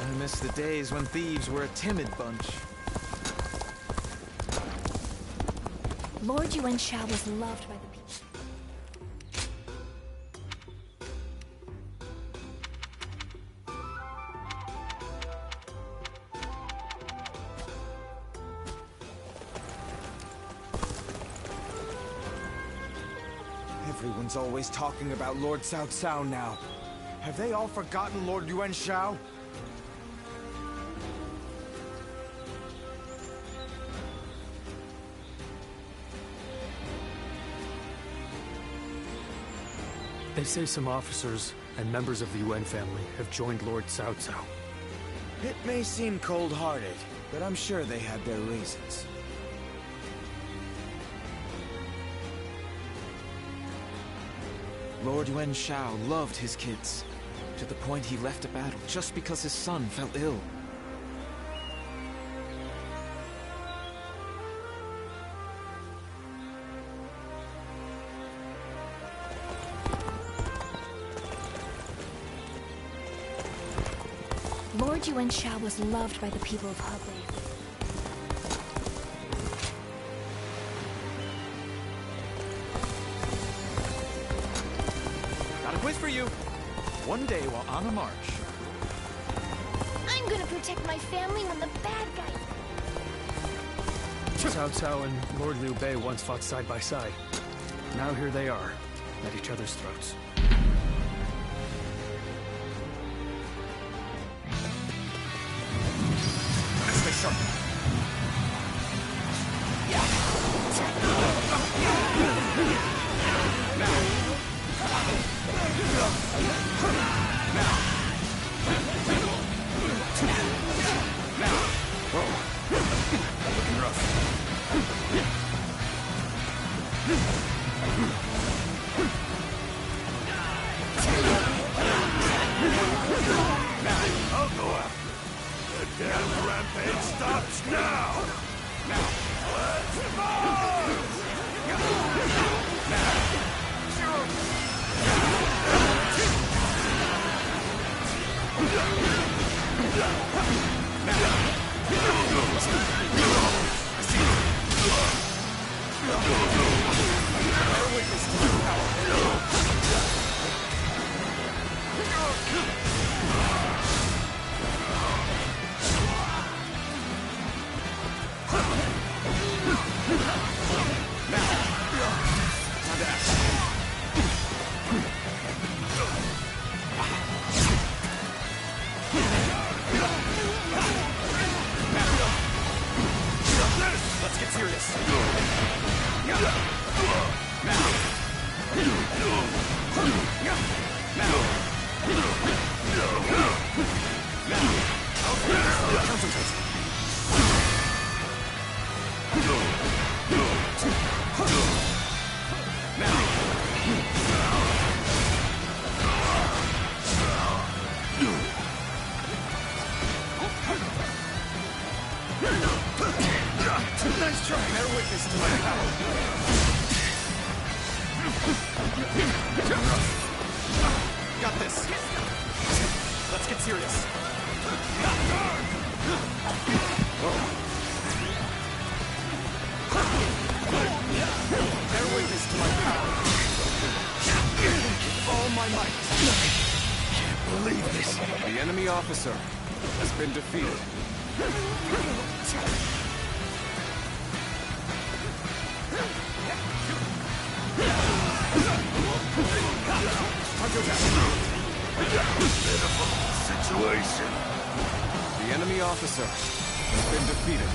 I miss the days when thieves were a timid bunch. Lord Yuan Shao was loved by the people. Everyone's always talking about Lord Cao Cao now. Have they all forgotten Lord Yuan Shao? They say some officers and members of the Yuan family have joined Lord Cao Cao. It may seem cold-hearted, but I'm sure they had their reasons. Lord Yuan Shao loved his kids, to the point he left a battle just because his son fell ill. Lord Yuan Shao was loved by the people of Hebei. Got a quiz for you. One day while on a march. I'm gonna protect my family when the bad guys... Cao Cao and Lord Liu Bei once fought side by side. Now here they are, at each other's throats. Stay sharp. I'll go after him. The damn rampage stops now! Let's march! Let's get serious. Nice try. Bear witness to my power. Got this. Let's get serious. Bear witness to my power. With all my might. Can't believe this. The enemy officer has been defeated. Pitiful situation. The enemy officer has been defeated.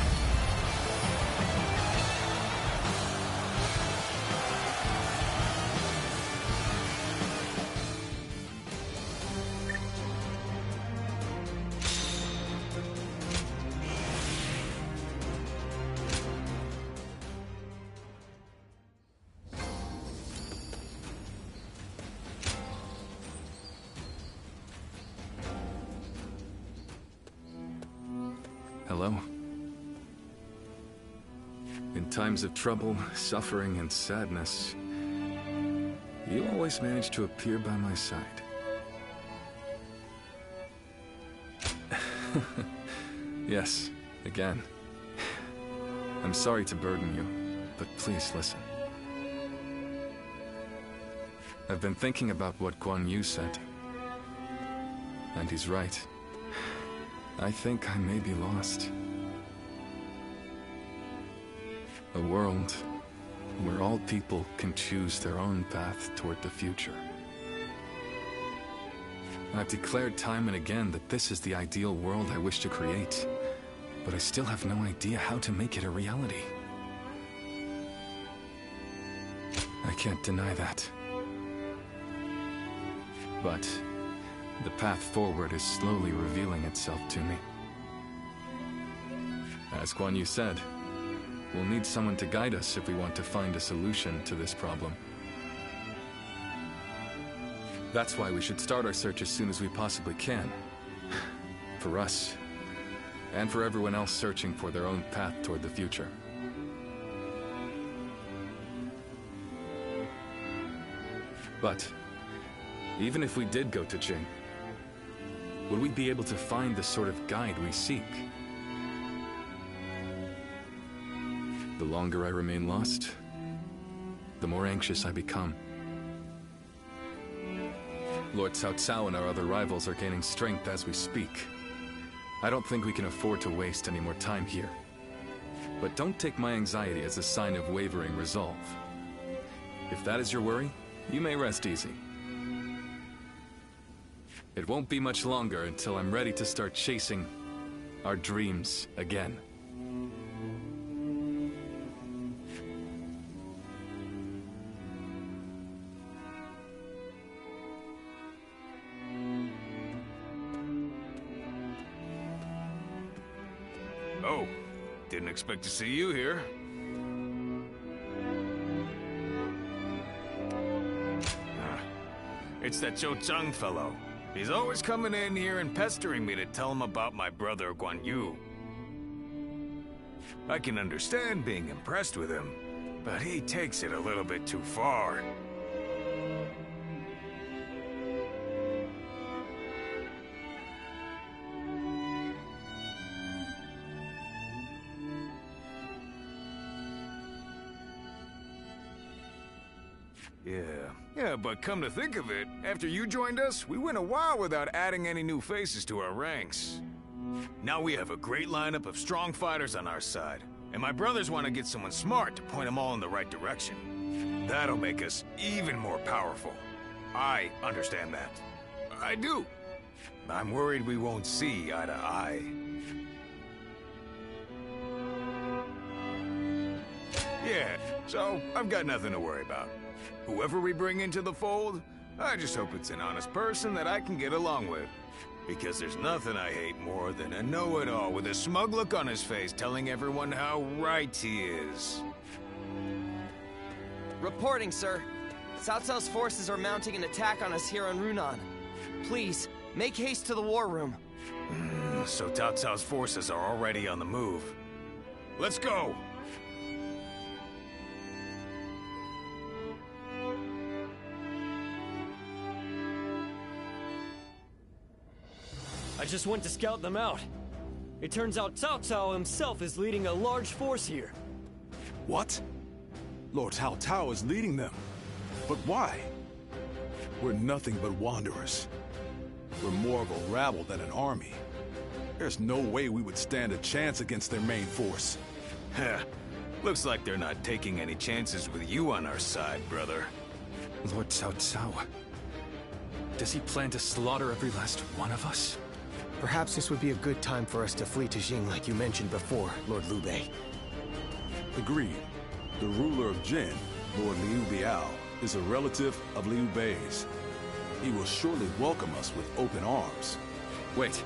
Hello? In times of trouble, suffering, and sadness, you always manage to appear by my side. Yes, again. I'm sorry to burden you, but please listen. I've been thinking about what Guan Yu said. And he's right. I think I may be lost. A world where all people can choose their own path toward the future. I've declared time and again that this is the ideal world I wish to create, but I still have no idea how to make it a reality. I can't deny that. But the path forward is slowly revealing itself to me. As Guan Yu said, we'll need someone to guide us if we want to find a solution to this problem. That's why we should start our search as soon as we possibly can. For us, and for everyone else searching for their own path toward the future. But, even if we did go to Jing, would we be able to find the sort of guide we seek? The longer I remain lost, the more anxious I become. Lord Cao Cao and our other rivals are gaining strength as we speak. I don't think we can afford to waste any more time here. But don't take my anxiety as a sign of wavering resolve. If that is your worry, you may rest easy. It won't be much longer until I'm ready to start chasing our dreams again. Oh, didn't expect to see you here. It's that Cho Chang fellow. He's always coming in here and pestering me to tell him about my brother Guan Yu. I can understand being impressed with him, but he takes it a little bit too far. Yeah, but come to think of it, after you joined us, we went a while without adding any new faces to our ranks. Now we have a great lineup of strong fighters on our side, and my brothers want to get someone smart to point them all in the right direction. That'll make us even more powerful. I understand that. I do. I'm worried we won't see eye to eye. Yeah, so I've got nothing to worry about. Whoever we bring into the fold, I just hope it's an honest person that I can get along with. Because there's nothing I hate more than a know-it-all with a smug look on his face telling everyone how right he is. Reporting, sir. Cao Cao's forces are mounting an attack on us here on Runan. Please, make haste to the war room. So Cao Cao's forces are already on the move. Let's go! I just went to scout them out. It turns out Cao Cao himself is leading a large force here. What? Lord Cao Cao is leading them. But why? We're nothing but wanderers. We're more of a rabble than an army. There's no way we would stand a chance against their main force. Heh. Looks like they're not taking any chances with you on our side, brother. Lord Cao Cao. Does he plan to slaughter every last one of us? Perhaps this would be a good time for us to flee to Jing like you mentioned before, Lord Liu Bei. Agreed. The ruler of Jin, Lord Liu Biao, is a relative of Liu Bei's. He will surely welcome us with open arms. Wait.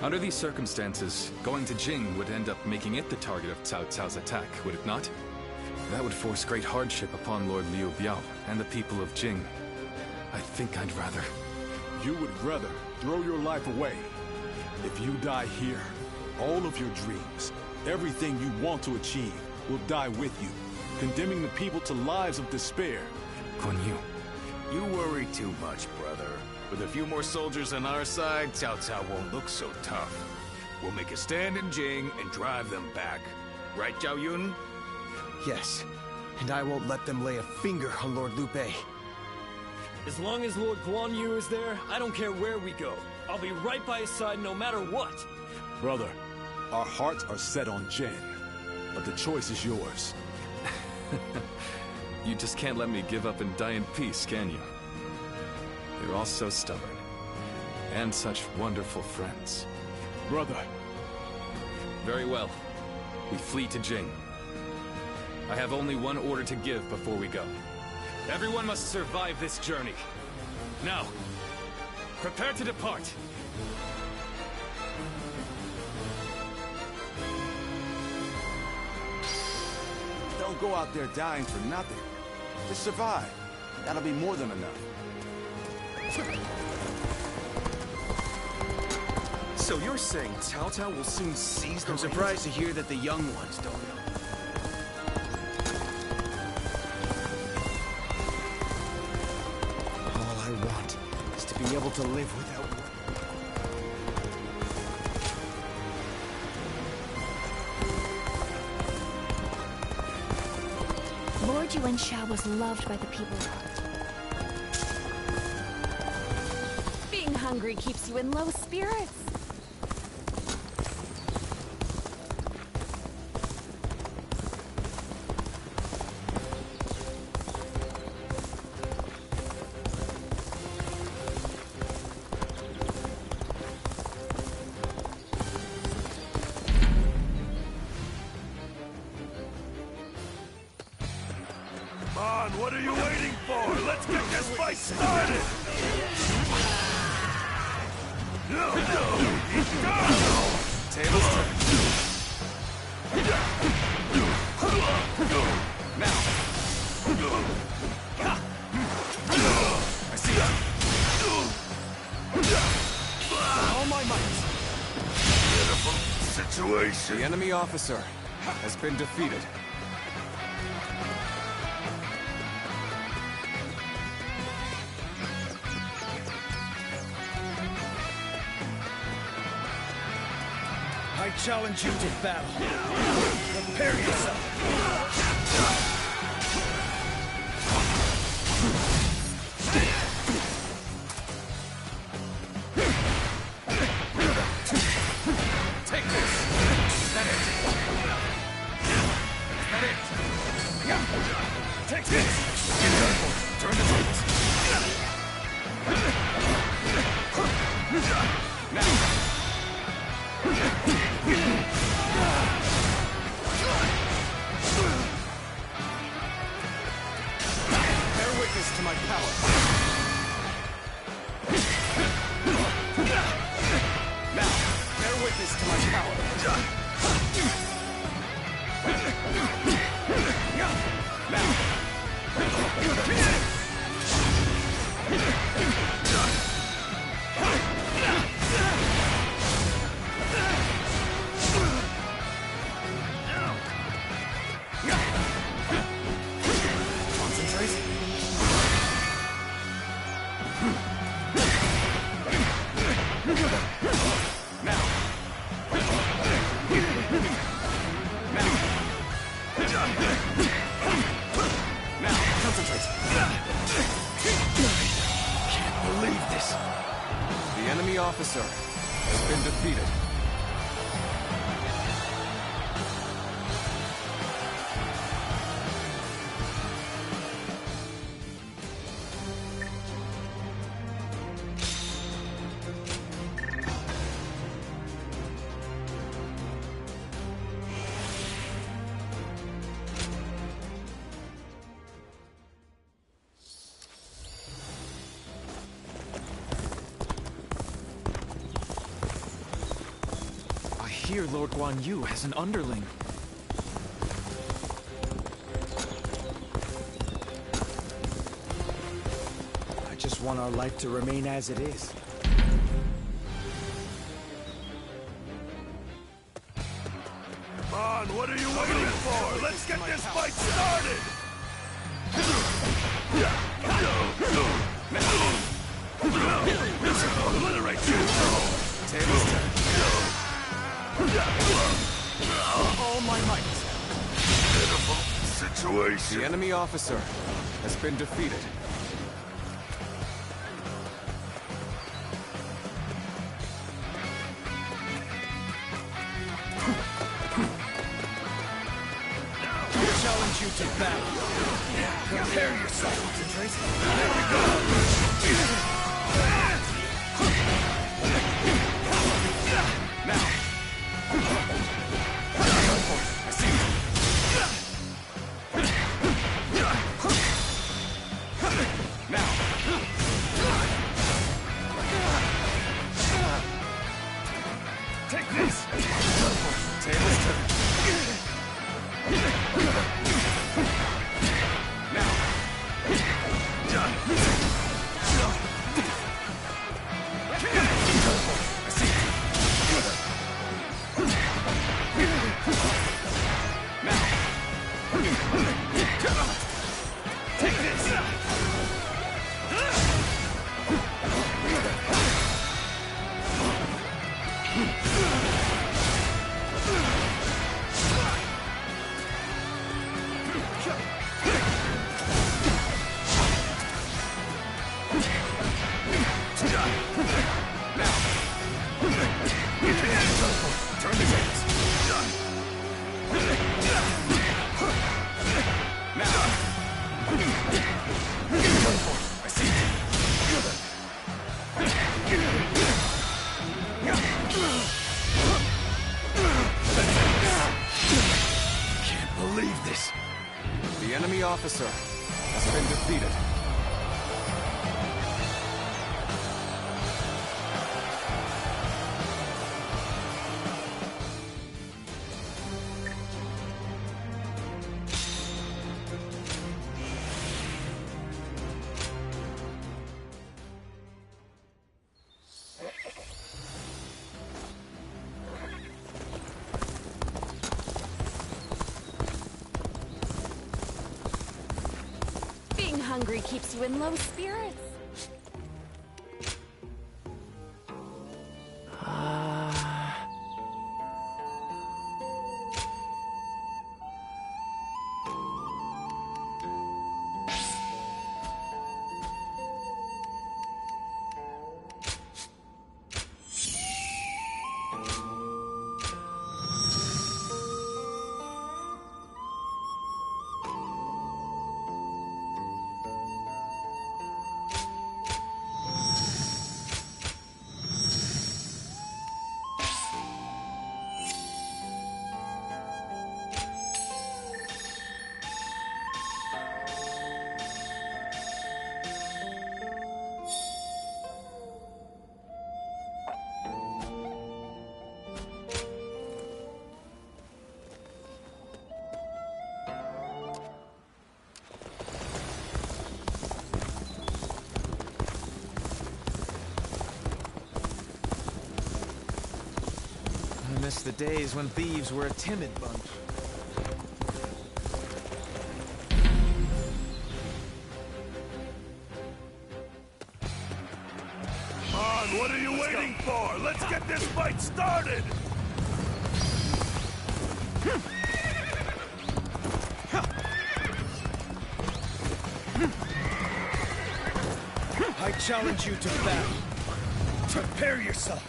Under these circumstances, going to Jing would end up making it the target of Cao Cao's attack, would it not? That would force great hardship upon Lord Liu Biao and the people of Jing. I think I'd rather... You would rather throw your life away. If you die here, all of your dreams, everything you want to achieve, will die with you, condemning the people to lives of despair. Guan Yu. You worry too much, brother. With a few more soldiers on our side, Cao Cao won't look so tough. We'll make a stand in Jing and drive them back. Right, Zhao Yun? Yes, and I won't let them lay a finger on Lord Liu Bei. As long as Lord Guan Yu is there, I don't care where we go. I'll be right by his side no matter what. Brother, our hearts are set on Jin, but the choice is yours. You just can't let me give up and die in peace, can you? You're all so stubborn. And such wonderful friends. Brother. Very well. We flee to Jing. I have only one order to give before we go. Everyone must survive this journey. Now, prepare to depart. Don't go out there dying for nothing. Just survive. That'll be more than enough. So you're saying Cao Cao will soon seize the reins? I'm surprised to hear that the young ones don't know. All I want is to be able to live without worry. Lord Yuan Shao was loved by the people. Being hungry keeps you in low spirits. What are you waiting for? Let's get this fight started! Tables turn. Now. I see you. All my might. Pitiful situation. The enemy officer has been defeated. I challenge you to battle. Prepare yourself. Take this. Is that it? Is that it? Yeah. Take this. Get done for. Turn the tables. Now. Bear witness to my power. Now, bear witness to my power. Officer has been defeated. Here, Lord Guan Yu has an underling. I just want our life to remain as it is. Come on, what are you waiting for? Let's get this fight started! Obliterate you! Tables turn. All my might. Pitiful situation. The enemy officer has been defeated. I challenge you to battle. Prepare yourself. Concentrate. There we go. Now. I see you. Now. Take this. Tables turn. Now. I see you. Now. Take this. Turn the tables. Now. I see you. Can't believe this. The enemy officer has been defeated. Being hungry keeps you in low spirits. I miss the days when thieves were a timid bunch. Come on, what are you waiting for? Let's get this fight started! I challenge you to battle. Prepare yourself.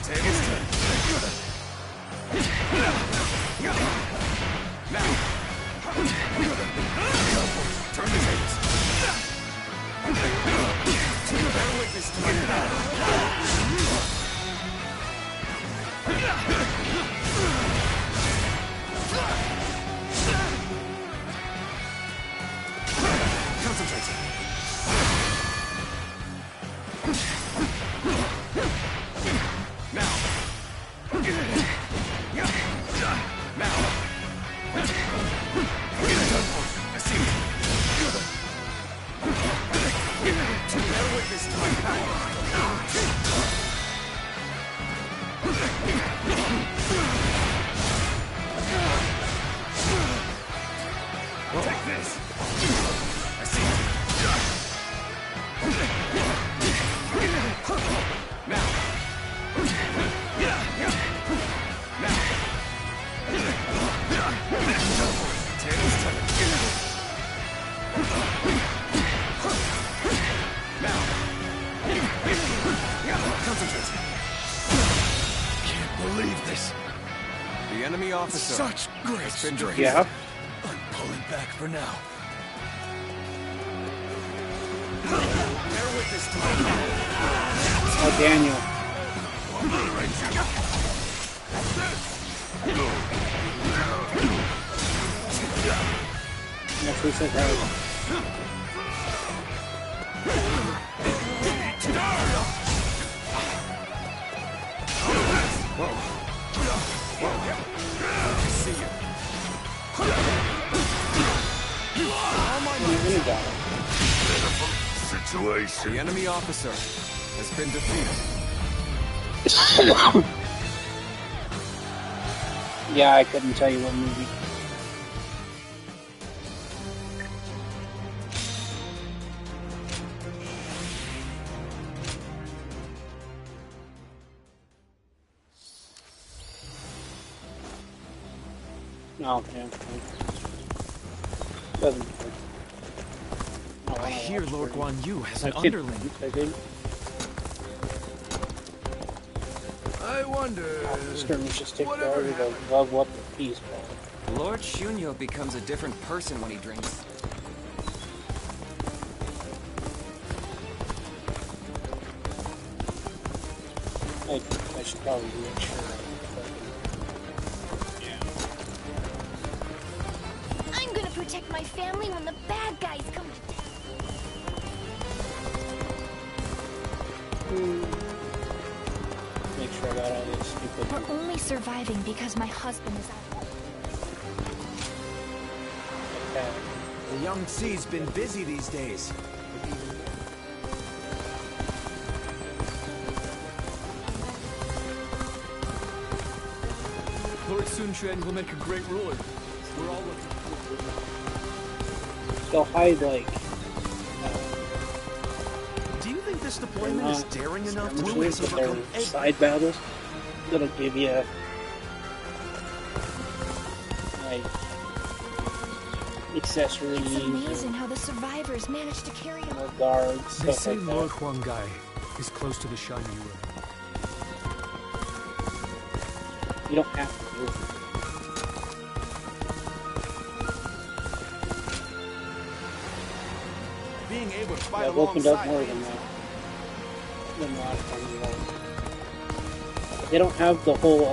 Tables turn. Now. Turn the tables. Bear witness to my power. Concentrate. Now. I see you. Bear witness to my power. Take this. I see you. Concentrate. Can't believe this. The enemy officer. Such great strength. Yeah. I'm pulling back for now. Bear witness to me. Oh, Daniel. That's who said that. Situation. The enemy officer has been defeated. Yeah, I couldn't tell you what movie. No, yeah. Doesn't matter. I hear Lord Guan Yu has an I think- underling. I think. I wonder. Skirmishes take Whatever forever to level up the peace ball. Lord Shunyo becomes a different person when he drinks. I should probably make sure. I'm gonna protect my family when the bad guys come to town. Make sure I got all this stupid. We're only surviving because my husband is out. The young Xi's been busy these days. Lord Sun Quan will make a great ruler. We're all looking. They'll hide like. Do you think this deployment is daring enough to skirmishes, but overcome they're side battles that'll give you like accessories. It's amazing how the survivors managed to carry him. More guards, They stuff say like Lord that. Huang Gai is close to the Shan Yu. You don't have to do it. Being able to fight I've opened up alongside more than that. Than a lot of times you want. They don't have the whole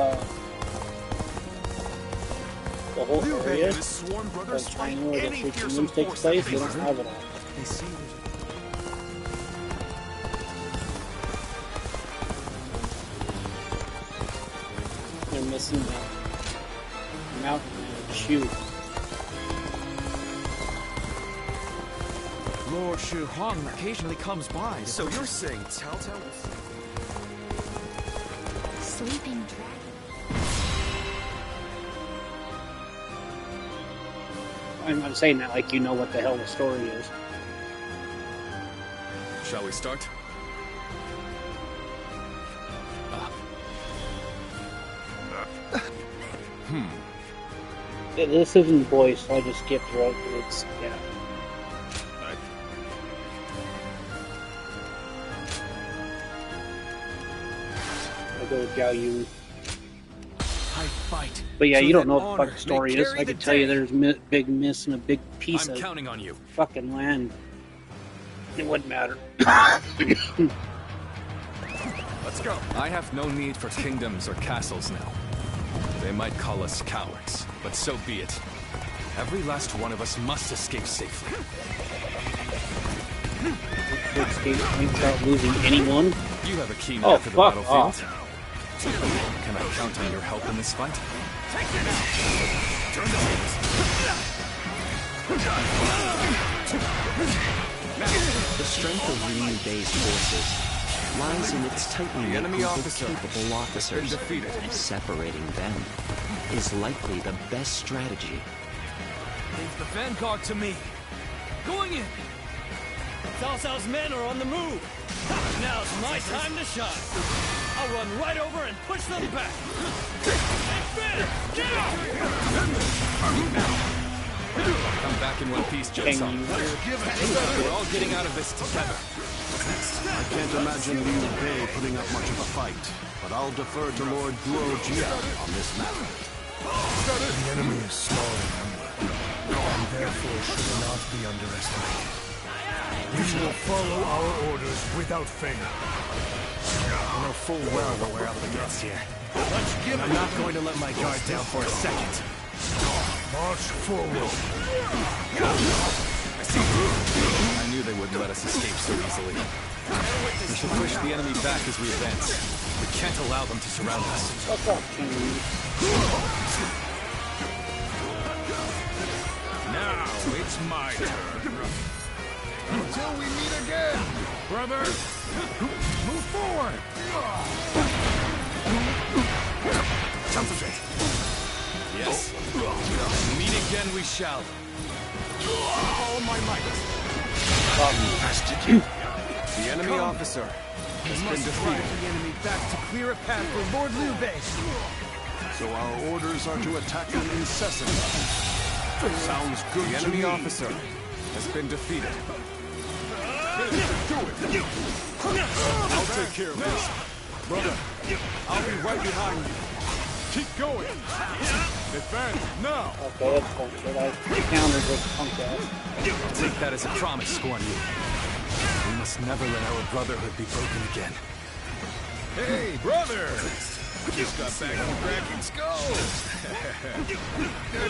Liu Bei area and his sworn brothers of fight China where the any Three fearsome Kingdoms takes force place. that They don't faces have it all. They see They're missing the mountain shoot. Lord Shu Hong occasionally comes by. So you're saying Cao Cao was... Sleeping dragon. I'm saying that like you know what the hell the story is. Shall we start? Yeah, this isn't the boys, so I just skipped through it. But it's yeah. I'll go with Gao Yu. I fight. But yeah, so you don't that know what the honor fucking story may is. carry I the can tell you day. there's big miss and a big piece I'm of counting on you. fucking land. It wouldn't matter. Let's go. I have no need for kingdoms or castles now. They might call us cowards, but so be it. Every last one of us must escape safely. Escape without losing anyone. You have a keen Oh, eye for the fuck battlefield. off. Can I count on your help in this fight? The strength of Liu Bei's forces lies in its tightly knit group of capable officers. Separating them is likely the best strategy. Leave the vanguard to me. Going in. Cao Cao's men are on the move. Now's my time to shine. I'll run right over and push them back. Get Come back in one piece, Jotaro. We're all getting out of this together. I can't imagine Liu Bei putting up much of a fight, but I'll defer to Lord Guo Jia on this matter. The enemy is small in number, and therefore should not be underestimated. We will follow our orders without fail. I know full well what we're up against here. I'm not going to let my guard down for a second. March forward. I knew they wouldn't let us escape so easily. We should push the enemy back as we advance. We can't allow them to surround us. What's up, King? Now it's my turn. Until we meet again, brother. Move forward. Yes. Meet again we shall. All my might. The enemy officer has been defeated. The enemy back to clear a path for Lord Liu Bei. So our orders are to attack them incessantly. Sounds good. The enemy officer has been defeated. I'll take care of this. Brother, I'll be right behind you. Keep going. Defend now. Okay, that's bullshit. I countered with punk ass. I'll take that as a promise, Guan Yu. We must never let our brotherhood be broken again. Hey, brother! Just got back from cracking skulls.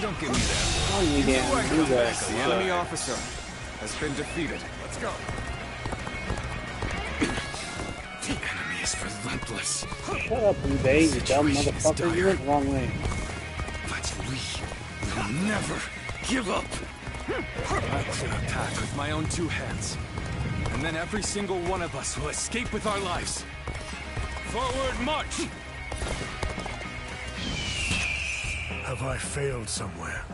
Don't give me that. On me, damn. You guys. The enemy officer has been defeated. Let's go. The enemy is relentless. Shut up, Liu Bei, you dumb motherfucker. You went the wrong way. But we will never give up. I will attack with my own two hands. And then every single one of us will escape with our lives. Forward march! Have I failed somewhere?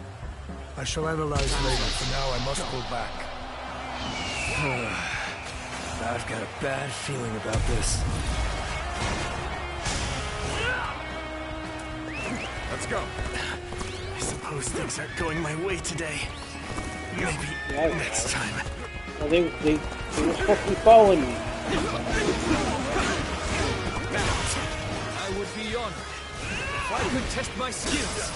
I shall analyze later. For now, I must pull back. I've got a bad feeling about this. Let's go. I suppose things aren't going my way today. Maybe next time. Well, they were supposed to be following me. I would be honored if I could test my skills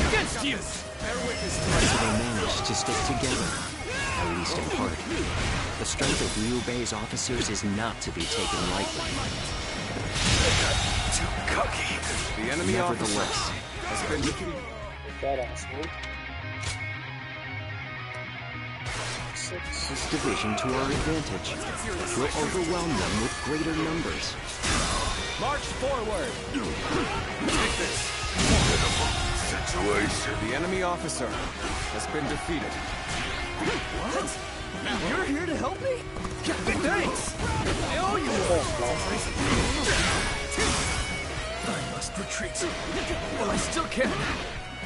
against you. So they managed to stick together, at least in part. The strength of Liu Bei's officers is not to be taken lightly. Too cocky. The enemy officer has been defeated. Badass, huh? This division to our advantage. We'll overwhelm them with greater numbers. March forward. Take this. Situation. The enemy officer has been defeated. What? You're here to help me? Thanks. I owe you one. I must retreat. Well, I still can.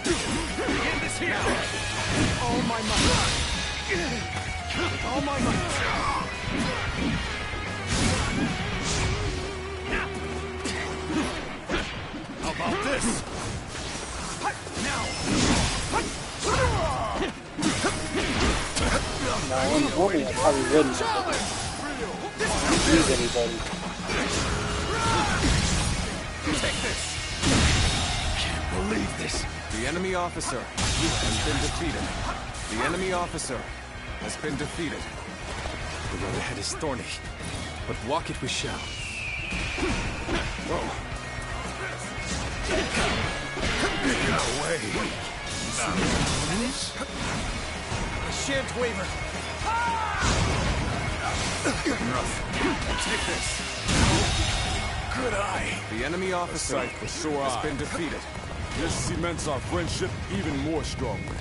Begin this here. All my might. All my might. How about this? Now, normally I probably wouldn't use anybody. Take this. Can't believe this. The enemy officer has been defeated. The enemy officer has been defeated. The road ahead is thorny, but walk it we shall. Whoa. Get away. I shan't waver. Take this. Good eye. The enemy officer for sure has been defeated. This cements our friendship even more strongly.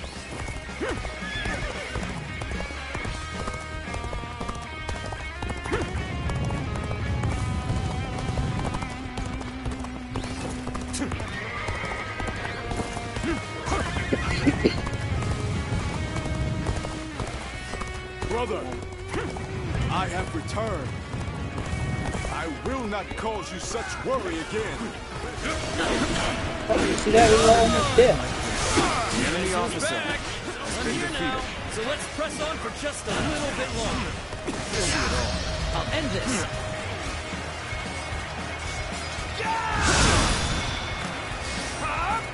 Brother, I have returned. I will not cause you such worry again. You see that? We were almost dead. The enemy officer has I'm here now, so let's press on for just a little bit longer. I'll end this.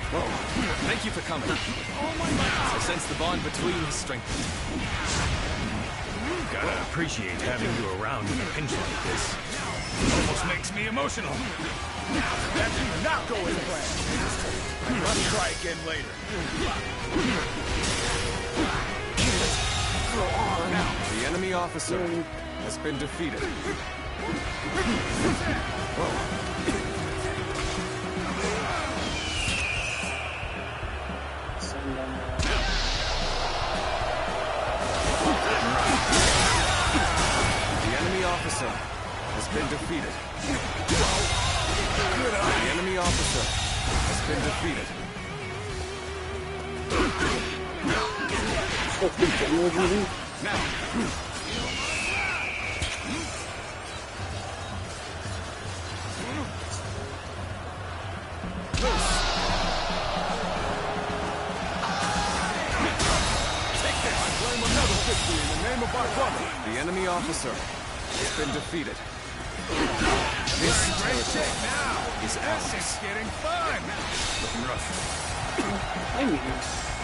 Whoa. Thank you for coming. I sense the bond between us strengthened. Gotta appreciate having you around in a pinch like this. Almost makes me emotional. That did not go as planned. Let's try again later. Now, the enemy officer has been defeated. The enemy officer has been defeated. The enemy officer has been defeated. Now. The enemy officer has been defeated. This territory is ours. It's getting fun. Looking rough.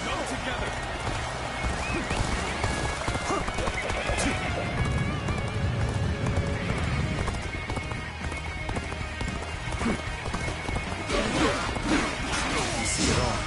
Go together. You see it all.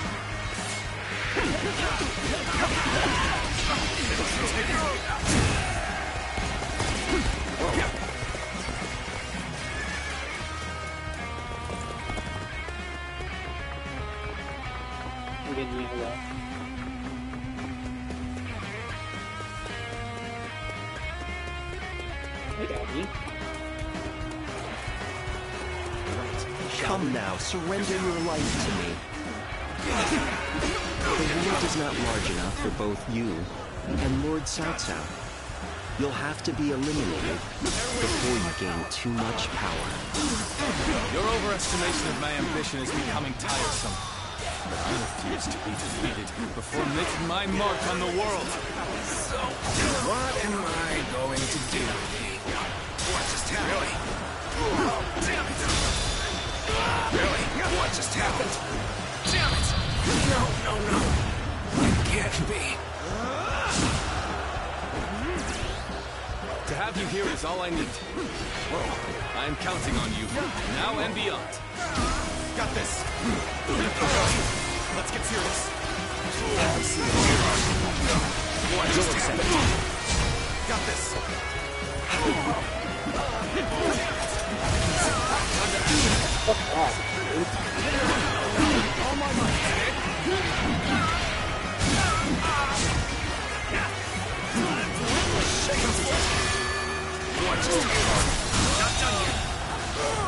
Come now, surrender your life to me. The world is not large enough for both you and Lord Cao Cao. You'll have to be eliminated before you gain too much power. Your overestimation of my ambition is becoming tiresome. But I refuse to be defeated before making my mark on the world. So, what am I going to do? What just happened? Really? Oh, damn it! Really? What just happened? Damn it! No. It can't be. To have you here is all I need. Whoa, I am counting on you, now and beyond. Got this. Let's get serious. What just happened? Got this. All my might. Not done yet.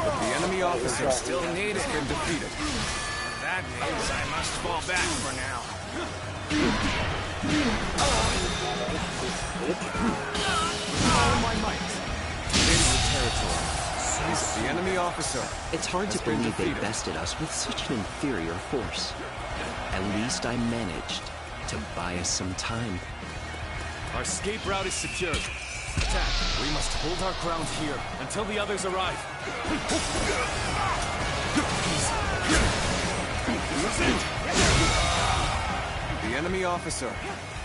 But the enemy officer Still need has it. been defeated. That means I must fall back for now. All my might. This territory. The enemy officer. It's hard to has been believe they defeated. bested us with such an inferior force. At least I managed to buy us some time. Our escape route is secured. Attack. We must hold our ground here until the others arrive. The enemy officer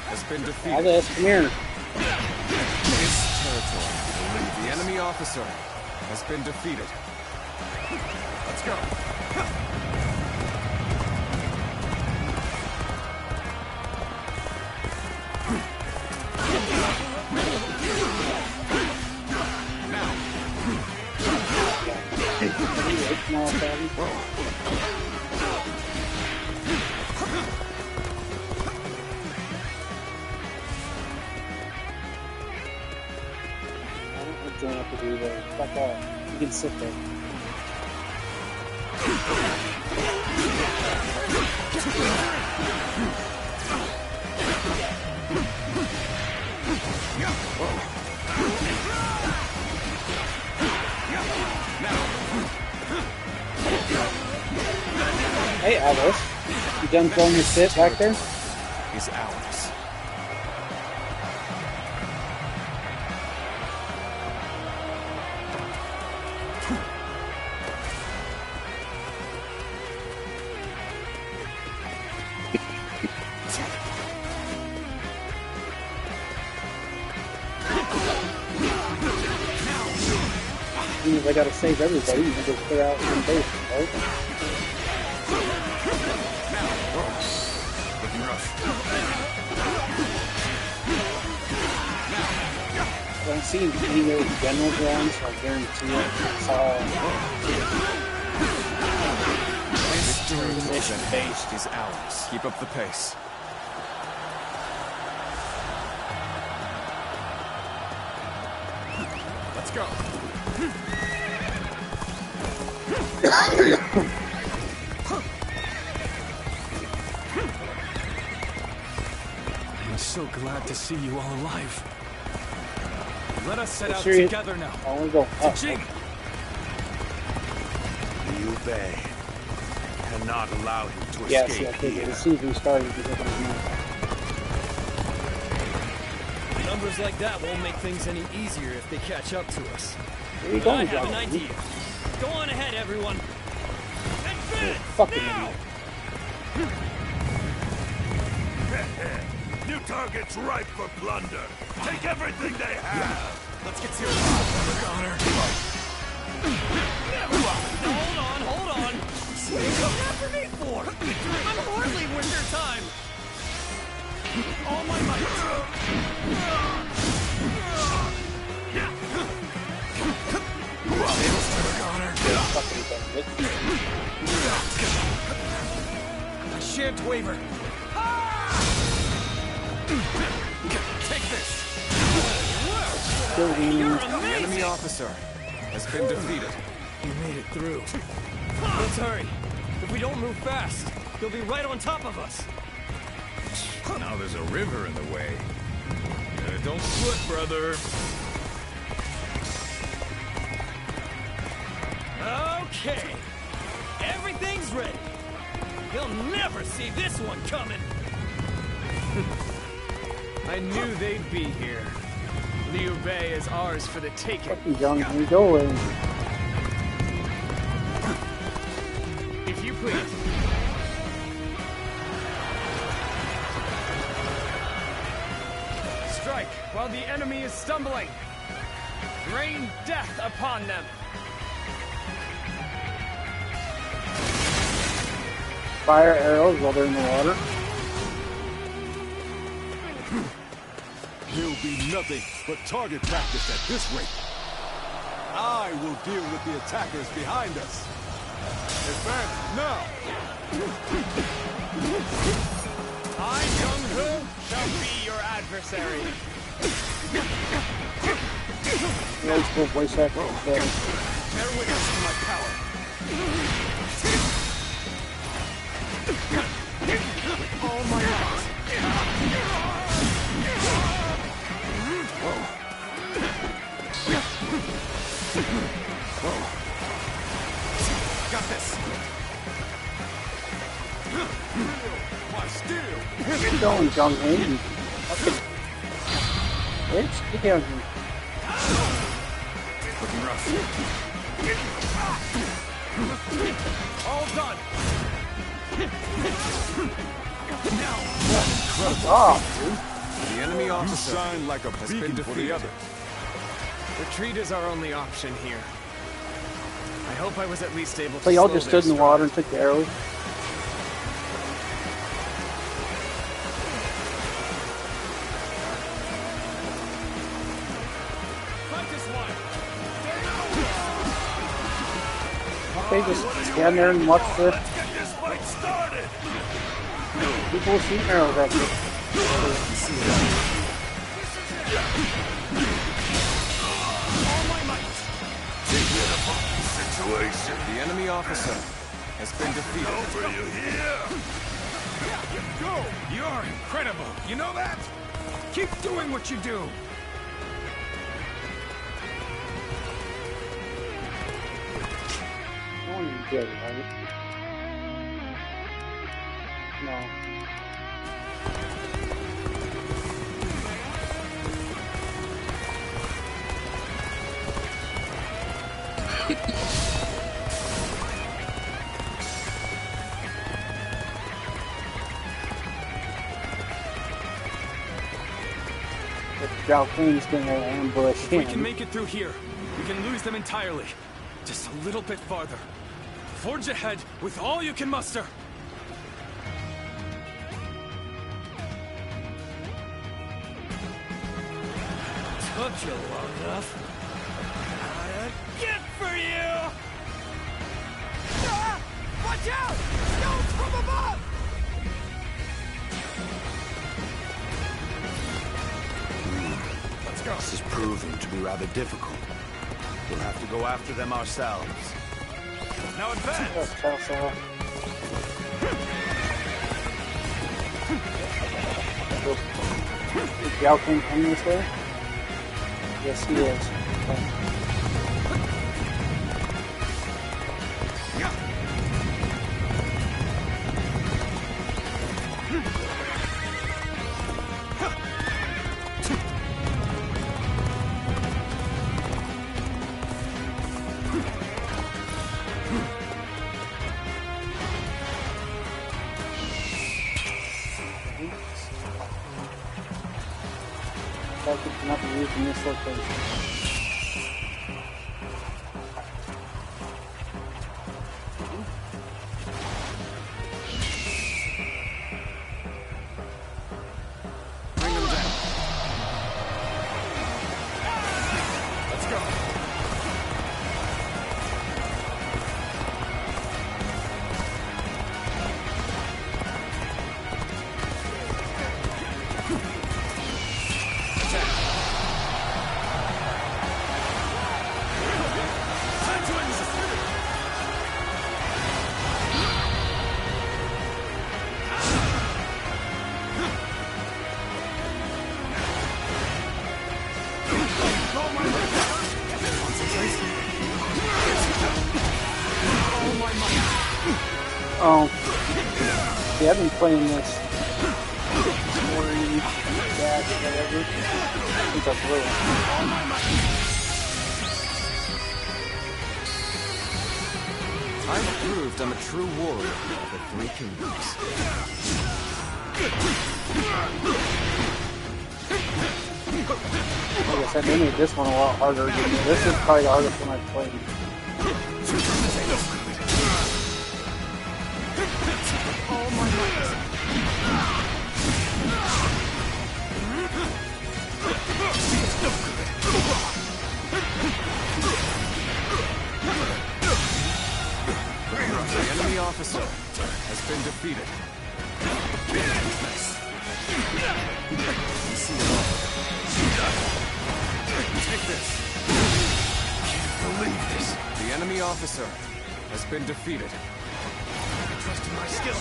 has been defeated. Alice, come here. This territory. The enemy officer has been defeated. Let's go. Don't have to do that. Fuck off. You can sit there. Hey, Alice. You done throwing your shit back there? Is ours. means I gotta save everybody and just clear out some base, right? Looking rough. I don't see any of the general drawings, so I guarantee it's all This base is ours. Keep up the pace. Let's go. I'm so glad to see you all alive. Let us set out serious? together now. I wanna go up. To Jing. Liu Bei. Cannot allow him to Yeah, see, I escape think here. as soon as we started, we were gonna be Numbers like that won't make things any easier if they catch up to us. Where you But I going, have an John? idea. Go on ahead, everyone. Advance fucking now! New target's ripe for plunder. Take everything they have. Let's get serious. Connor. Hold on. What are you coming after me for? I'm hardly worth your time. All my might. I shan't waver. Take this. Still You're being The amazing. enemy officer has been defeated. You made it through. Let's hurry. If we don't move fast, they'll be right on top of us. Now there's a river in the way. Don't foot, brother. Okay. Everything's ready. They'll never see this one coming. I knew they'd be here. Liu Bei is ours for the taking. fucking John. Where you going? If you please. Strike while the enemy is stumbling. Rain death upon them. Fire arrows while they're in the water. There'll be nothing but target practice at this rate. I will deal with the attackers behind us. Advance now! I, Jung-Hu, shall be your adversary. Let's go voice actor. Bear witness to my power. With all my might. Got this. Why still? Where you going, John? Fucking bitch, get down here. Looking rough. All done. Oh, dude. The enemy You officer shine like a has beacon been for the defeated. others. Retreat is our only option here. I hope I was at least able to So y'all slow just their stood in the stride. water and took the arrows? Fight this one. Okay, just stand there and watch the Let's get this fight started. people shooting arrows at you. All my might. Situation. The enemy officer has been defeated. Over you here. Go! You're incredible. You know that? Keep doing what you do. No one did, right? No. But Zhao Kun's gonna ambush If we him. can make it through here, we can lose them entirely. Just a little bit farther. Forge ahead with all you can muster. Took you long enough. Got a gift for you! Ah! Watch out! Stones from above! Let's go. This is proving to be rather difficult. We'll have to go after them ourselves. Now advance! Is Yao King coming this way? Yes, he is. Okay. That cannot be used in this location. Bring them down. Let's go. Oh, see, I've been playing this story, dash, whatever, since I blew it. I've proved I'm a true warrior of the Three Kingdoms. Like I said, they made this one a lot harder. This is probably the hardest one I've played. The enemy officer has been defeated. Take this. Can't believe this. The enemy officer has been defeated. Trust in my skill.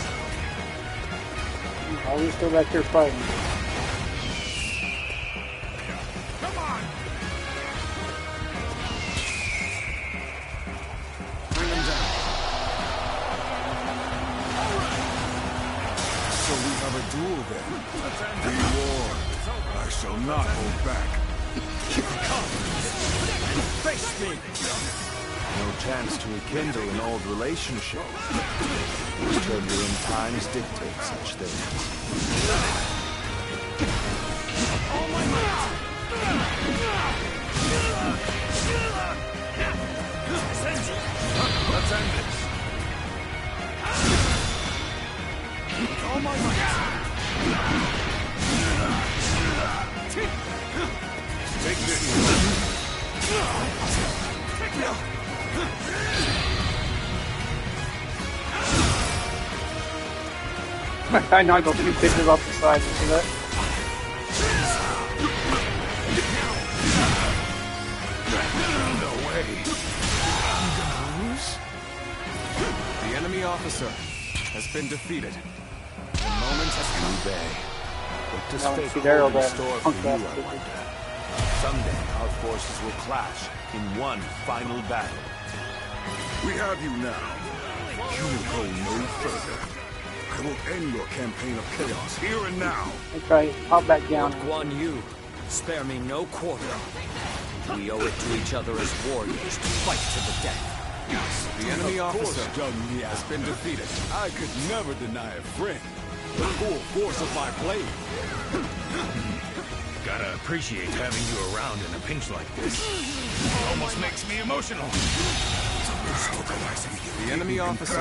Always go back here fighting. Come on! Bring them down. So we have a duel then. We war. I shall not hold back. Come! Face me! No chance to rekindle an old relationship. These turbulent times dictate such things. All my might! Let's end this. With all my might. Take this. Take me. I knocked those two pitches off the side. You see that? No way. I'm gonna lose? The enemy officer has been defeated. The moment has come. What does No, fate see, there hold in the store for punk you, I ass bitches. wonder? Someday our forces will clash in one final battle. We have you now. You will go no further. I will end your campaign of chaos here and now. Okay, hop back down. Guan Yu, spare me no quarter. We owe it to each other as warriors to fight to the death. The enemy officer young Mia has been defeated. I could never deny a friend the full force of my blade. Gotta appreciate having you around in a pinch like this. Almost makes me emotional. The enemy officer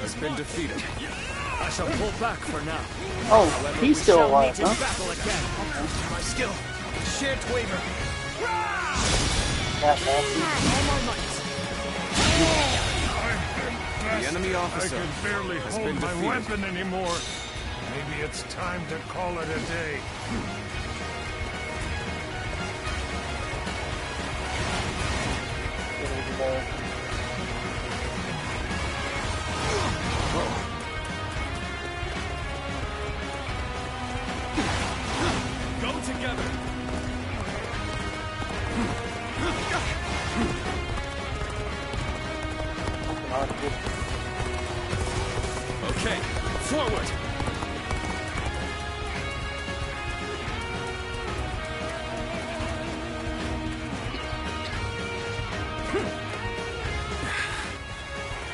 has been defeated. I shall pull back for now. Oh, However, he's we still shall alive, meet in huh? battle again. My skill, shan't waver. That bastard. All my might. The enemy officer I can barely has hold been my defeated. weapon anymore. Maybe it's time to call it a day. Get over there. Go together. Okay, forward.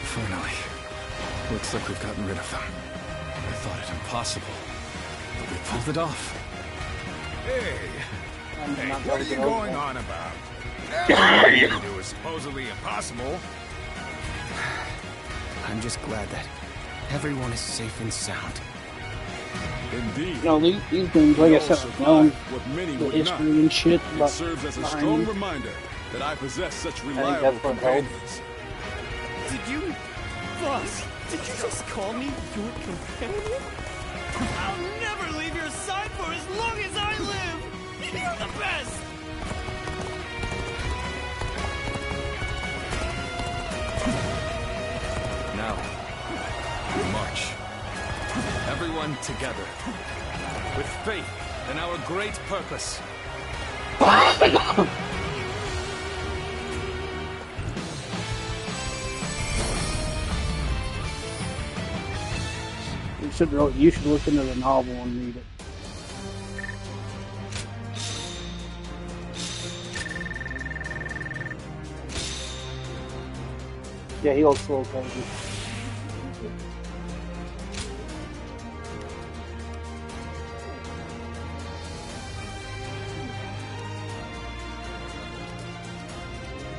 Finally. Looks like we've gotten rid of them. I thought it impossible, but we pulled it off. Hey, hey, what are you going on about? It was supposedly impossible. I'm just glad that everyone is safe and sound. Indeed. You know, these games, like I said, are known what many for would history not. and shit. It But serves as a behind strong me. reminder that I possess such think reliable that's what helped. companions. Did you... Boss, did you just call me your companion? I'll never leave your side for as long as I live! You're the best! Now, we march. Everyone together. With faith in our great purpose. You should look into the novel and read it. Yeah, he looks a little crazy.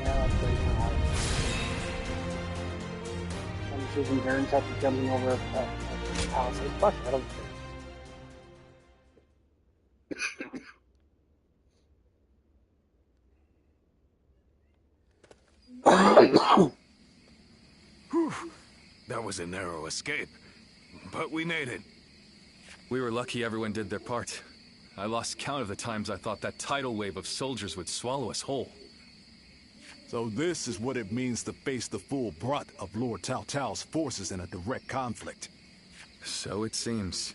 Yeah, that's pretty hard. And Susan Burns after jumping over a house. Fuck, I don't care. Whew. That was a narrow escape, but we made it. We were lucky everyone did their part. I lost count of the times I thought that tidal wave of soldiers would swallow us whole. So this is what it means to face the full brunt of Lord Cao Cao's forces in a direct conflict. So it seems.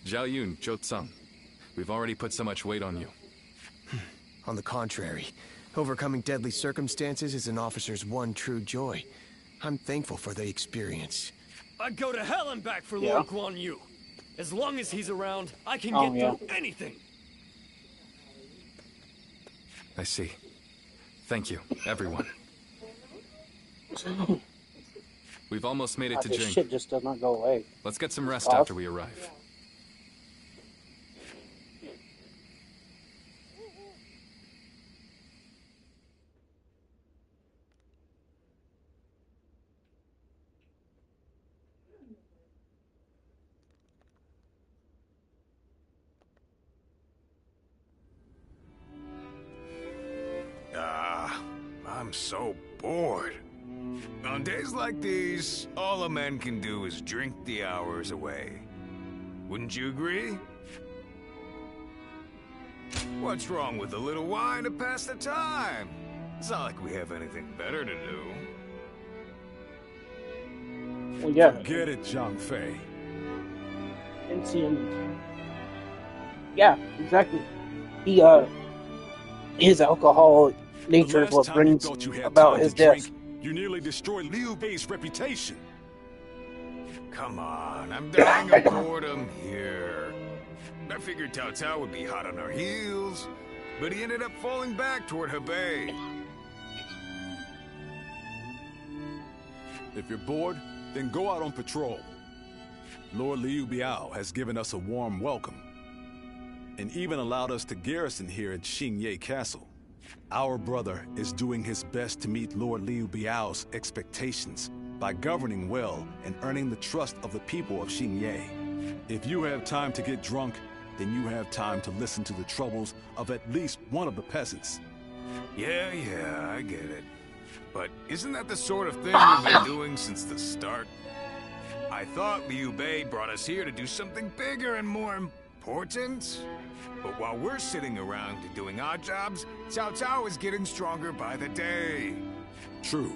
Zhao Yun, Zhou Tsang, we've already put so much weight on you. On the contrary, overcoming deadly circumstances is an officer's one true joy. I'm thankful for the experience. I'd go to hell and back for Yeah. Lord Guan Yu. As long as he's around, I can Oh, get yeah. through anything. I see. Thank you, everyone. We've almost made it to This Jing. shit just does not go away. Let's get some rest Off. after we arrive. I'm so bored. On days like these, all a man can do is drink the hours away. Wouldn't you agree? What's wrong with a little wine to pass the time? It's not like we have anything better to do. Well, yeah. Forget it, Zhang Fei. Didn't see him. Yeah, exactly. His alcoholic nature is what brings about his death. You nearly destroyed Liu Bei's reputation. Come on, I'm dying of boredom here. I figured Cao Cao would be hot on our heels, but he ended up falling back toward Hebei. If you're bored, then go out on patrol. Lord Liu Biao has given us a warm welcome. and even allowed us to garrison here at Xingye Castle. Our brother is doing his best to meet Lord Liu Biao's expectations by governing well and earning the trust of the people of Xingye. If you have time to get drunk, then you have time to listen to the troubles of at least one of the peasants. Yeah, I get it. But isn't that the sort of thing we've been doing since the start? I thought Liu Bei brought us here to do something bigger and more important. But while we're sitting around doing our jobs, Cao Cao is getting stronger by the day. True.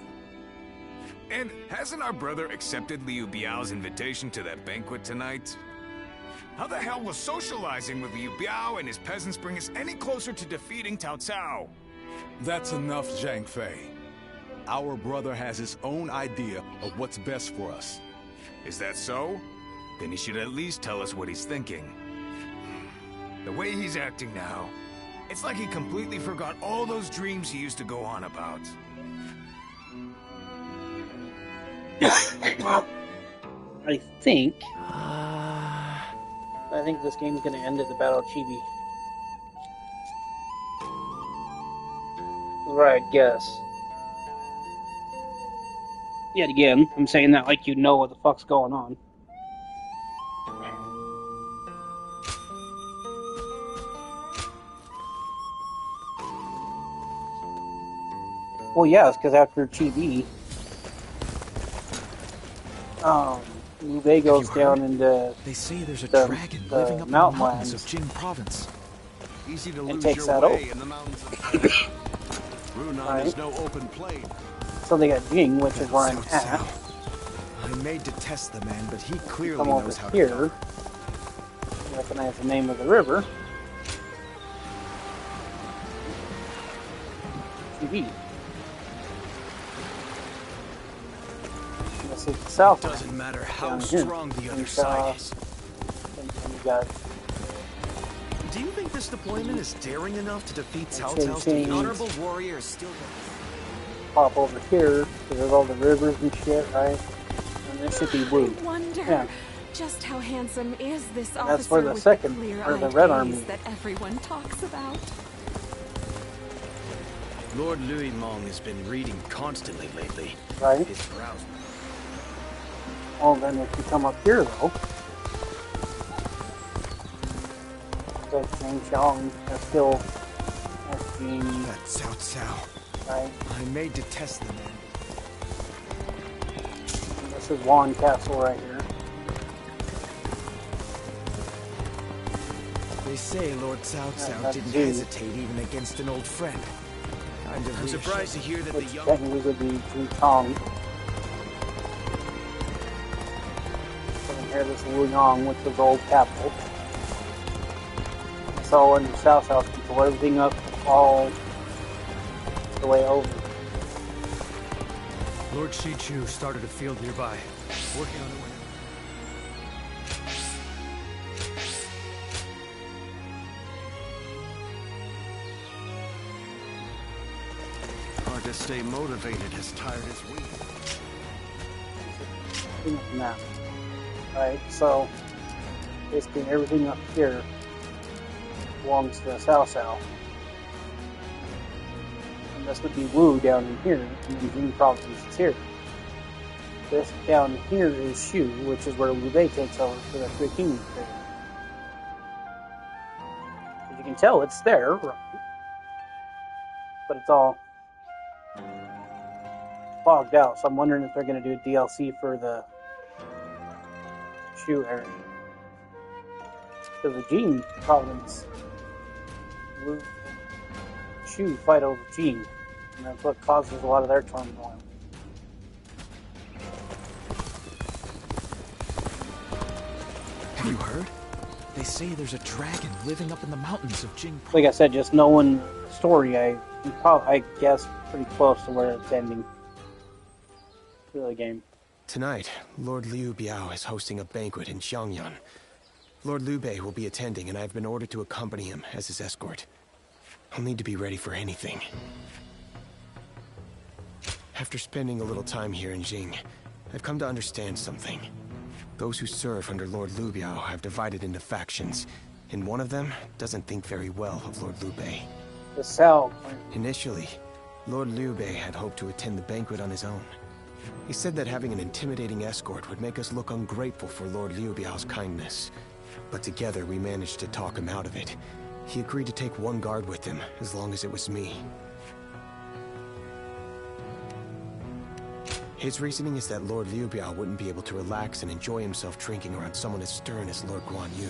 And hasn't our brother accepted Liu Biao's invitation to that banquet tonight? How the hell will socializing with Liu Biao and his peasants bring us any closer to defeating Cao Cao? That's enough, Zhang Fei. Our brother has his own idea of what's best for us. Is that so? Then he should at least tell us what he's thinking. The way he's acting now, it's like he completely forgot all those dreams he used to go on about. I think this game's gonna end at the Battle of Chibi. Right, guess. Yet again, I'm saying that like you know what the fuck's going on. Well, yes, because after Chibi, Liu Bei goes down into they say there's a the dragon living up in the mountain mountains lands of Jing province. Easy to and lose takes your that way over. in the mountains of Runan Right. is no open plain. So they got Jing, which is where I'm Cao at. Cao. I'm made to test the man, but he clearly Come over knows how here. to. Recognize the name of the river. TV. This is the south. Doesn't matter how down here. strong the other And, side is. And you got Do you think this deployment is daring enough to defeat Cao Chin Cao's Chin. honorable warrior still? pop over here because there's all the rivers and shit, right? And this should be blue. I wonder Yeah. just how handsome is this And officer that's where the with second, the or clear-eyed the Red gaze Army. that everyone talks about. Lord Louis Mong has been reading constantly lately. Right. His brows. Oh, then if you come up here though, that Chang Chong is still being That's Cao Cao. right. I'm made to test the man. And this is Wan Castle right here. They say Lord Cao Cao that's didn't you. hesitate even against an old friend. Kind of I'm surprised to hear that Which the young. technically would be Wu Tong. And here this Wu Yong, which was the old capital. So in the South House, people everything up all the way over. Lord Shichu started a field nearby, working on it when... Hard to stay motivated as tired as we. Map. Right, so basically everything up here belongs to the South South. And this would be Wu down in here, and then Jing province is here. This down here is Shu, which is where Liu Bei takes over for the Three Kingdoms period. As you can tell, it's there, right? But it's all fogged out, so I'm wondering if they're going to do a DLC for the Shu area. Because the Jing province, Wu, Shu fight over Jing, and that's what causes a lot of their turmoil. Have you heard? They say there's a dragon living up in the mountains of Jing. Like I said, just knowing the story, I guess pretty close to where it's ending to the game. Tonight, Lord Liu Biao is hosting a banquet in Xiangyan. Lord Liu Bei will be attending, and I've been ordered to accompany him as his escort. I'll need to be ready for anything. After spending a little time here in Jing, I've come to understand something. Those who serve under Lord Liu Biao have divided into factions, and one of them doesn't think very well of Lord Liu Bei. The Cao clan. Initially, Lord Liu Bei had hoped to attend the banquet on his own. He said that having an intimidating escort would make us look ungrateful for Lord Liu Biao's kindness. But together we managed to talk him out of it. He agreed to take one guard with him, as long as it was me. His reasoning is that Lord Liu Biao wouldn't be able to relax and enjoy himself drinking around someone as stern as Lord Guan Yu.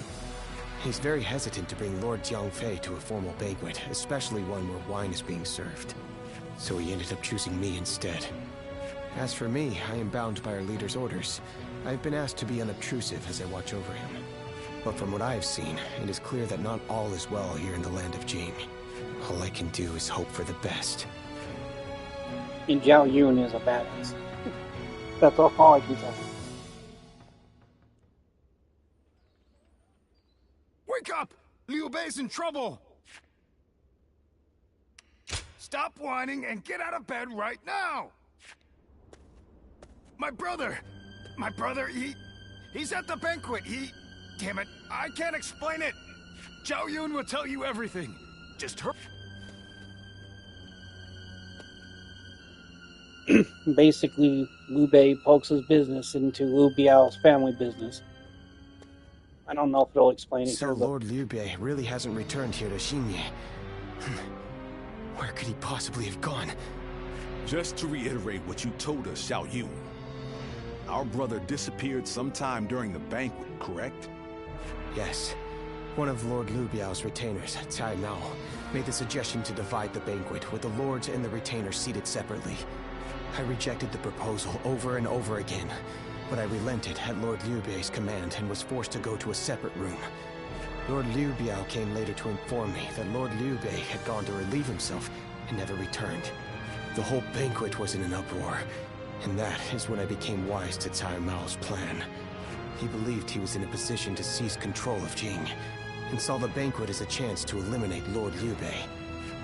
He's very hesitant to bring Lord Jiang Fei to a formal banquet, especially one where wine is being served. So he ended up choosing me instead. As for me, I am bound by our leader's orders. I've been asked to be unobtrusive as I watch over him. But from what I have seen, it is clear that not all is well here in the land of Jing. All I can do is hope for the best. And Zhao Yun is a badass. That's all I can tell you. Wake up! Liu Bei's in trouble! Stop whining and get out of bed right now! My brother, he's at the banquet. Damn it, I can't explain it. Zhao Yun will tell you everything. Just hurry. Basically, Liu Bei pokes his business into Liu Biao's family business. I don't know if it'll explain it. So Lord Liu Bei really hasn't returned here to Xinye. Where could he possibly have gone? Just to reiterate what you told us, Xiao Yun. Our brother disappeared sometime during the banquet, correct? Yes. One of Lord Liu Biao's retainers, Cai Mao, made the suggestion to divide the banquet, with the lords and the retainers seated separately. I rejected the proposal over and over again, but I relented at Lord Liu Bei's command and was forced to go to a separate room. Lord Liu Biao came later to inform me that Lord Liu Bei had gone to relieve himself and never returned. The whole banquet was in an uproar, and that is when I became wise to Cai Mao's plan. He believed he was in a position to seize control of Jing, and saw the banquet as a chance to eliminate Lord Liu Bei.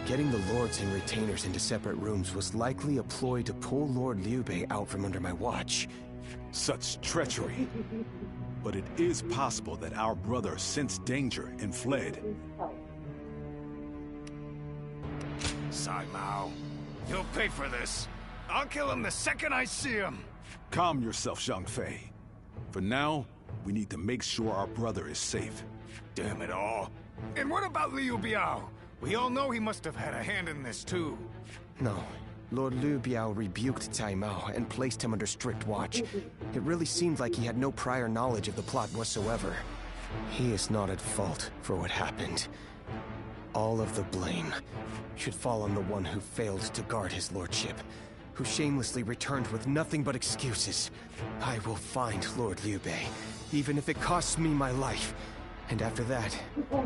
Getting the lords and retainers into separate rooms was likely a ploy to pull Lord Liu Bei out from under my watch. Such treachery. But it is possible that our brother sensed danger and fled. Sai Mao, he'll pay for this. I'll kill him the second I see him. Calm yourself, Zhang Fei. For now, we need to make sure our brother is safe. Damn it all. And what about Liu Biao? We all know he must have had a hand in this too. No. Lord Liu Biao rebuked Cai Mao and placed him under strict watch. It really seemed like he had no prior knowledge of the plot whatsoever. He is not at fault for what happened. All of the blame should fall on the one who failed to guard his lordship, who shamelessly returned with nothing but excuses. I will find Lord Liu Bei, even if it costs me my life. And after that,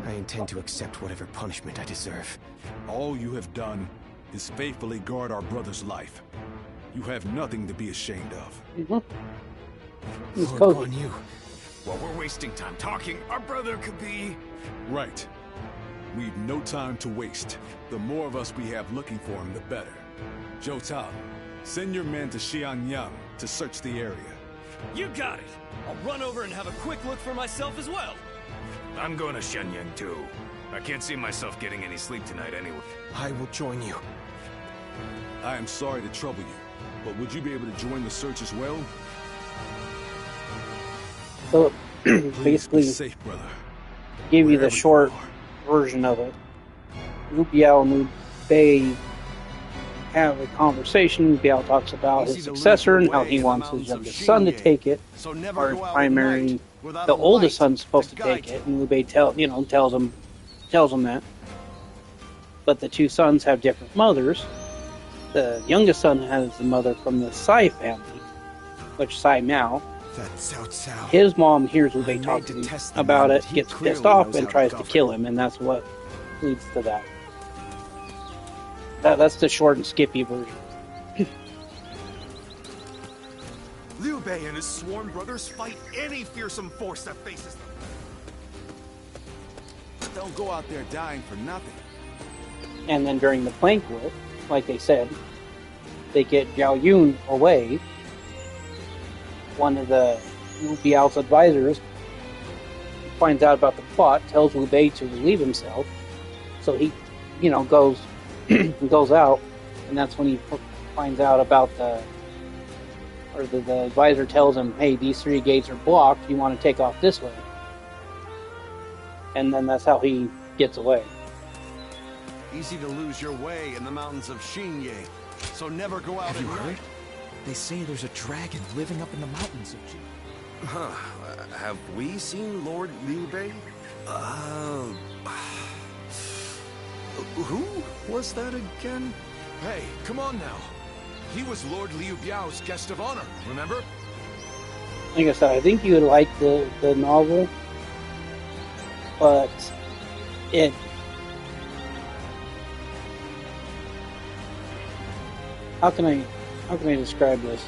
I intend to accept whatever punishment I deserve. All you have done is faithfully guard our brother's life. You have nothing to be ashamed of. Lord Guan Yu. While we're wasting time talking, our brother could be... Right. We've no time to waste. The more of us we have looking for him, the better. Zhou Tao, send your men to Xianyang to search the area. You got it! I'll run over and have a quick look for myself as well. I'm going to Shenyang too. I can't see myself getting any sleep tonight anyway. I will join you. I am sorry to trouble you, but would you be able to join the search as well? So, basically, safe, brother. Give you the short version of it. Liu Biao and Liu Bei have a conversation. Liu Biao talks about his successor and how he wants his youngest son to take it, or his primary. The oldest son's supposed to take it, and Liu Bei tells him that. But the two sons have different mothers. The youngest son has the mother from the Sai family, which Sai Mao. His mom hears Liu Bei talking about it, gets pissed off, and tries to kill him, and that's what leads to that. That's the short and skippy version. Liu Bei and his sworn brothers fight any fearsome force that faces them. Don't go out there dying for nothing. And then during the banquet, like they said, they get Zhao Yun away. One of the Liu Biao's advisors finds out about the plot, tells Liu Bei to relieve himself. So he, goes goes out, and that's when he finds out about the advisor tells him, hey, these 3 gates are blocked, you want to take off this way. And then that's how he gets away. Easy to lose your way in the mountains of Xinye, so never go out Have you heard? They say there's a dragon living up in the mountains of Xinye. Huh. Have we seen Lord Liu Bei? Who was that again? Hey, come on now. He was Lord Liu Biao's guest of honor, remember? Like I said, I think you would like the novel, but it... How can I describe this?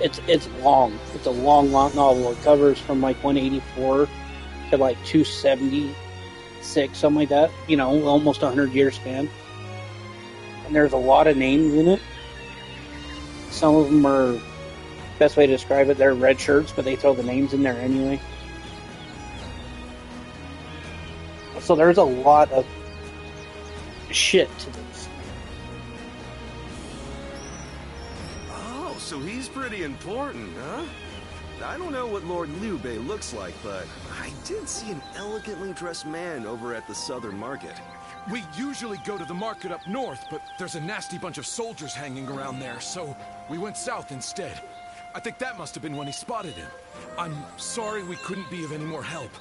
It's long. It's a long novel. It covers from like 184 to like 276, something like that. Almost 100-year span. And there's a lot of names in it. Some of them are, best way to describe it, they're red shirts, but they throw the names in there anyway. So there's a lot of shit to this. Oh, so he's pretty important, huh? I don't know what Lord Liu Bei looks like, but I did see an elegantly dressed man over at the southern market. We usually go to the market up north, but there's a nasty bunch of soldiers hanging around there, so we went south instead. I think that must have been when he spotted him. I'm sorry we couldn't be of any more help.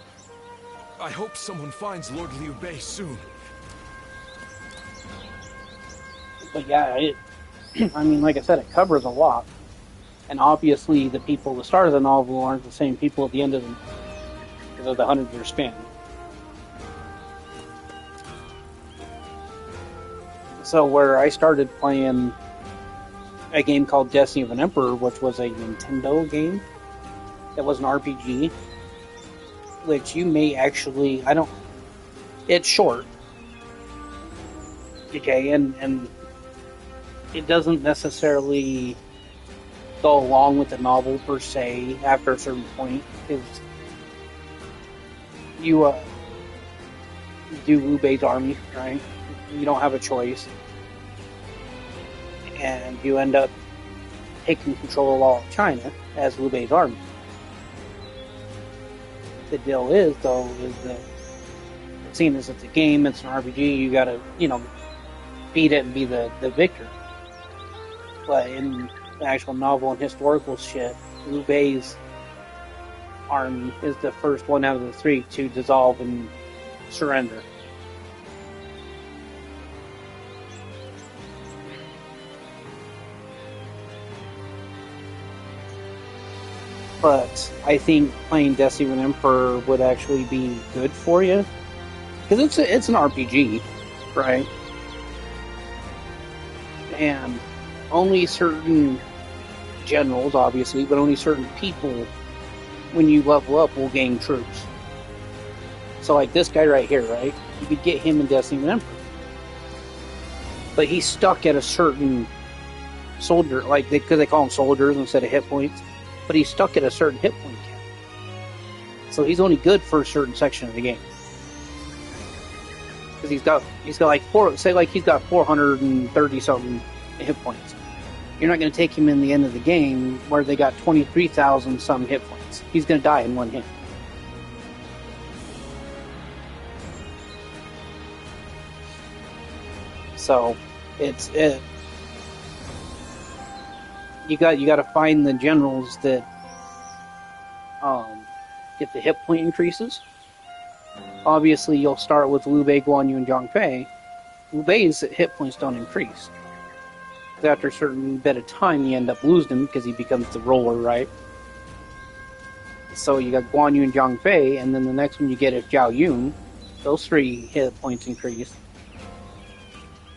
I hope someone finds Lord Liu Bei soon. But yeah, like I said, it covers a lot. And obviously the people at the start of the novel aren't the same people at the end of the 100-year span. So where I started playing a game called Destiny of an Emperor, which was a Nintendo game that was an RPG, which you may actually, it's short, okay, and it doesn't necessarily go along with the novel per se after a certain point, because you do Liu Bei's army, right? You don't have a choice. And you end up taking control of all of China as Liu Bei's army. The deal is, though, is that seeing as it's a game, it's an RPG, you gotta, beat it and be the victor. But in the actual novel and historical shit, Liu Bei's army is the first one out of the 3 to dissolve and surrender. But I think playing Destiny of an Emperor would actually be good for you. Because it's an RPG, right? And only certain generals, obviously, but only certain people, when you level up, will gain troops. So like this guy right here, right? You could get him in Destiny of an Emperor. But he's stuck at a certain soldier, because they call them soldiers instead of hit points. But he's stuck at a certain hit point cap. So he's only good for a certain section of the game. Because he's got he's got 430 something hit points. You're not going to take him in the end of the game where they got 23,000 some hit points. He's going to die in one hit. So you got to find the generals that get the hit point increases. Obviously, you'll start with Liu Bei, Guan Yu, and Zhang Fei. Liu Bei's hit points don't increase. After a certain bit of time, you end up losing him because he becomes the roller, right? So you got Guan Yu and Zhang Fei, and then the next one you get is Zhao Yun. Those 3 hit points increase.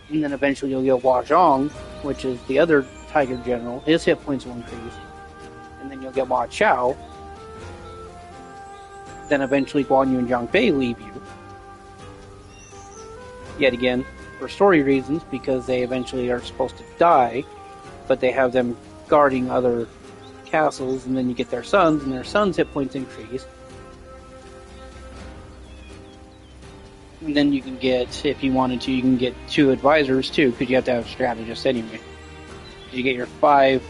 And then eventually you'll get Hua Zhang, which is the other Tiger General. His hit points will increase. And then you'll get Ma Chao. Then eventually Guan Yu and Zhang Fei leave you. Yet again, for story reasons, because they eventually are supposed to die, but they have them guarding other castles, and then you get their sons, and their sons' hit points increase. And then you can get, if you wanted to, you can get 2 advisors too, because you have to have strategists anyway. You get your 5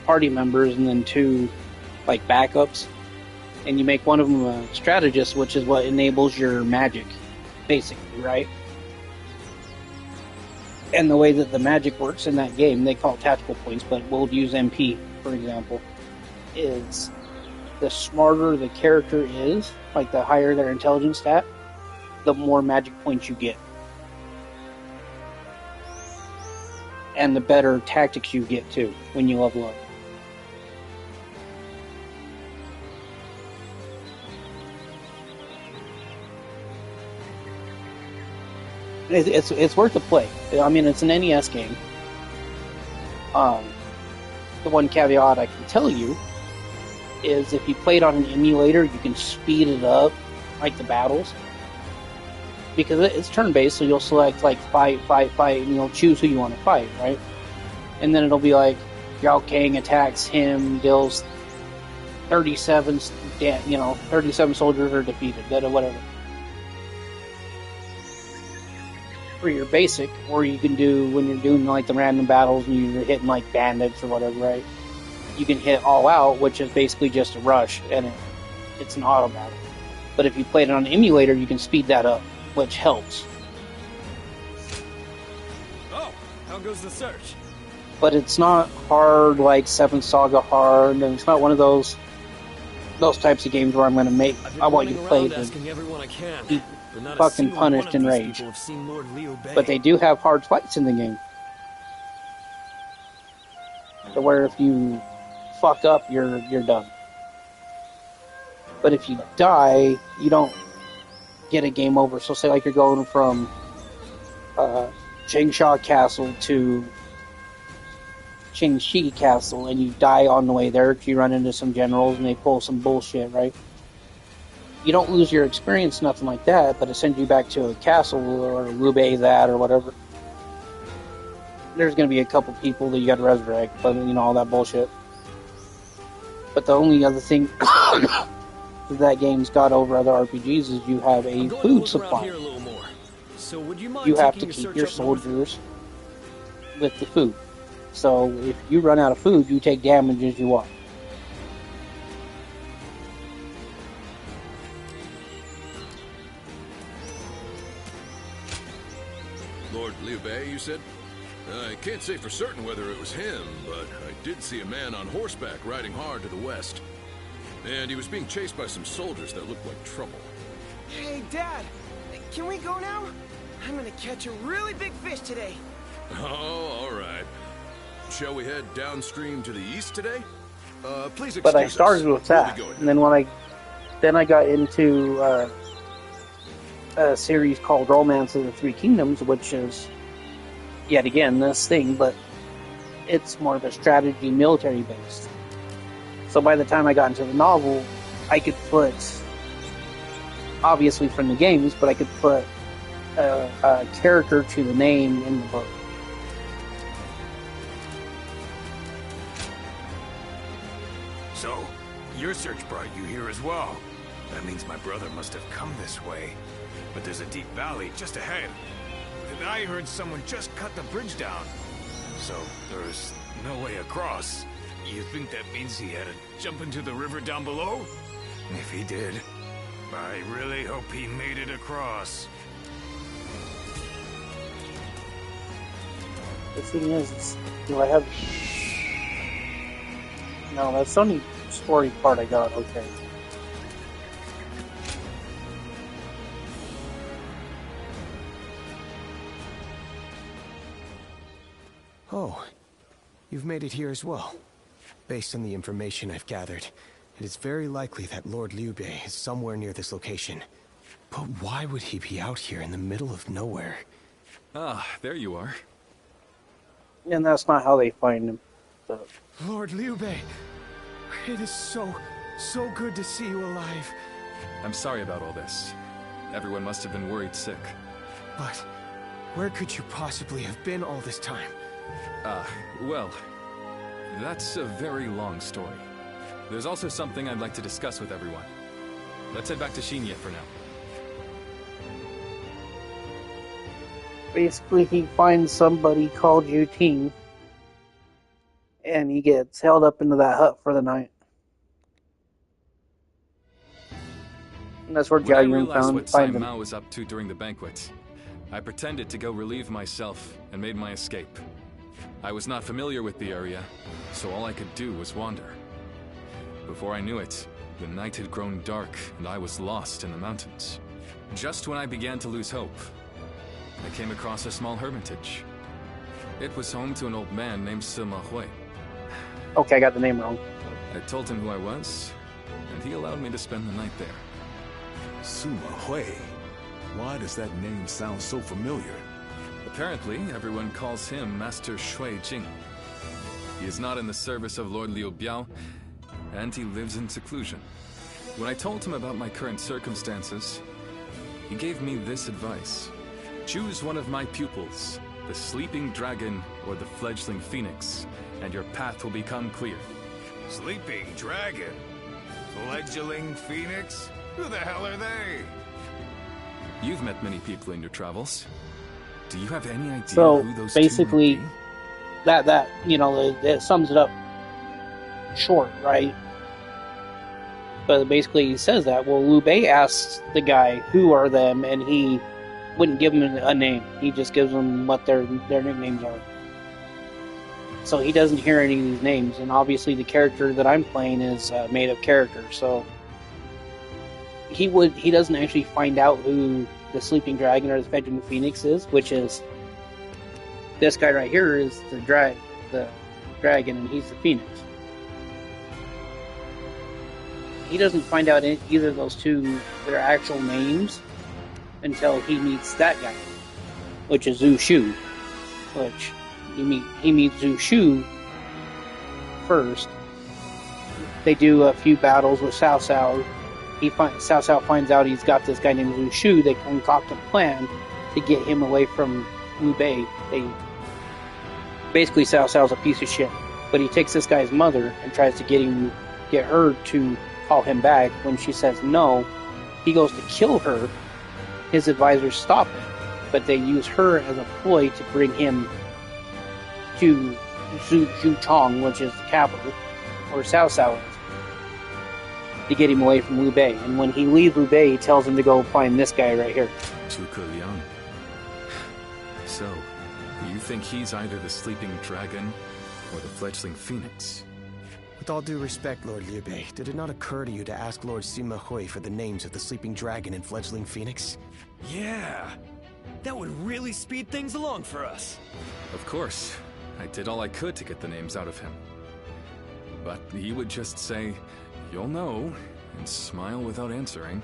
party members and then 2 like backups, and you make one of them a strategist, which is what enables your magic, basically, right? And the way that the magic works in that game, they call it tactical points, but we'll use MP, for example, is the smarter the character is, like the higher their intelligence stat, the more magic points you get. And the better tactics you get, too, when you level up. It's worth a play. I mean, it's an NES game. The one caveat I can tell you is if you play it on an emulator, you can speed it up, like the battles. Because it's turn-based, so you'll select, like, fight, and you'll choose who you want to fight, right? And then it'll be like, Yao Kang attacks him, deals 37 soldiers are defeated, whatever. For your basic, or you can do, when you're doing, like, the random battles and you're hitting, like, bandits or whatever, right? You can hit all out, which is basically just a rush, and it's an auto battle. But if you played it on an emulator, you can speed that up, which helps. Oh, how goes the search? But it's not hard like Seven Saga hard, and it's not one of those types of games where I'm going to make. I want you to play to be fucking punished and rage. But they do have hard fights in the game, to where if you fuck up, you're done. But if you die, you don't get a game over. So say like you're going from Changsha Castle to Qingxi Castle, and you die on the way there because you run into some generals and they pull some bullshit, right? You don't lose your experience, nothing like that, but it sends you back to a castle or Liu Bei's at or whatever. There's going to be a couple people that you got to resurrect, but all that bullshit. But the only other thing that game's got over other RPGs is you have a food supply. So would you mind you have to taking a keep search your up north? soldiers with the food. So if you run out of food, you take damage as you walk. Lord Liu Bei, you said? I can't say for certain whether it was him, but I did see a man on horseback riding hard to the west. And he was being chased by some soldiers that looked like trouble. Hey, Dad! Can we go now? I'm gonna catch a really big fish today. Oh, all right. Shall we head downstream to the east today? Please excuse But I started with that, and then when I got into a series called Romance of the Three Kingdoms, which is yet again this thing, but it's more of a strategy, military based. So by the time I got into the novel, I could put, obviously from the games, but I could put a character to the name in the book. So, your search brought you here as well. That means my brother must have come this way. But there's a deep valley just ahead. And I heard someone just cut the bridge down. So, there's no way across. You think that means he had to jump into the river down below? If he did, I really hope he made it across. The thing is, do I have... No, that's the only story part I got, okay. Oh, you've made it here as well. Based on the information I've gathered, it is very likely that Lord Liu Bei is somewhere near this location. But why would he be out here in the middle of nowhere? Ah, there you are. And that's not how they find him. So. Lord Liu Bei, it is so good to see you alive. I'm sorry about all this. Everyone must have been worried sick. But where could you possibly have been all this time? Well, that's a very long story. There's also something I'd like to discuss with everyone. Let's head back to Shinya for now. Basically, he finds somebody called Yuting, and he gets held up into that hut for the night. And that's where When I Jiao Yun realized what finds Sai him. Mao was up to during the banquet, I pretended to go relieve myself and made my escape. I was not familiar with the area, so all I could do was wander. Before I knew it, the night had grown dark and I was lost in the mountains. Just when I began to lose hope, I came across a small hermitage. It was home to an old man named Sima Hui. Okay, I got the name wrong. I told him who I was, and he allowed me to spend the night there. Sima Hui. Why does that name sound so familiar? Apparently, everyone calls him Master Shui Jing. He is not in the service of Lord Liu Biao, and he lives in seclusion. When I told him about my current circumstances, he gave me this advice. Choose one of my pupils, the Sleeping Dragon or the Fledgling Phoenix, and your path will become clear. Sleeping Dragon? Fledgling Phoenix? Who the hell are they? You've met many people in your travels. Do you have any idea So who those basically, two might be? that you know, it sums it up short, right? But basically, he says that. Well, Liu Bei asks the guy who are them, and he wouldn't give him a name. He just gives them what their nicknames are. So he doesn't hear any of these names, and obviously the character that I'm playing is a made-up character. So he doesn't actually find out who the Sleeping Dragon or the Fledgling Phoenix is, which is this guy right here is the dragon, and he's the Phoenix. He doesn't find out either of those two their actual names until he meets that guy, which is Zhu Shu. Which he meets Zhu Shu first. They do a few battles with Cao Cao. Cao Cao finds out he's got this guy named Zhu Shu. They concoct a plan to get him away from Liu Bei. Basically, Cao Cao's a piece of shit, but he takes this guy's mother and tries to get her to call him back. When she says no, he goes to kill her. His advisors stop him, but they use her as a ploy to bring him to Zhuchang, which is the capital, where Cao Cao is, to get him away from Liu Bei. And when he leaves Liu Bei, he tells him to go find this guy right here. Zhuge Liang. So, you think he's either the Sleeping Dragon or the Fledgling Phoenix? With all due respect, Lord Liu Bei, did it not occur to you to ask Lord Sima Hui for the names of the Sleeping Dragon and Fledgling Phoenix? Yeah, that would really speed things along for us. Of course. I did all I could to get the names out of him. But he would just say, "You'll know," and smile without answering.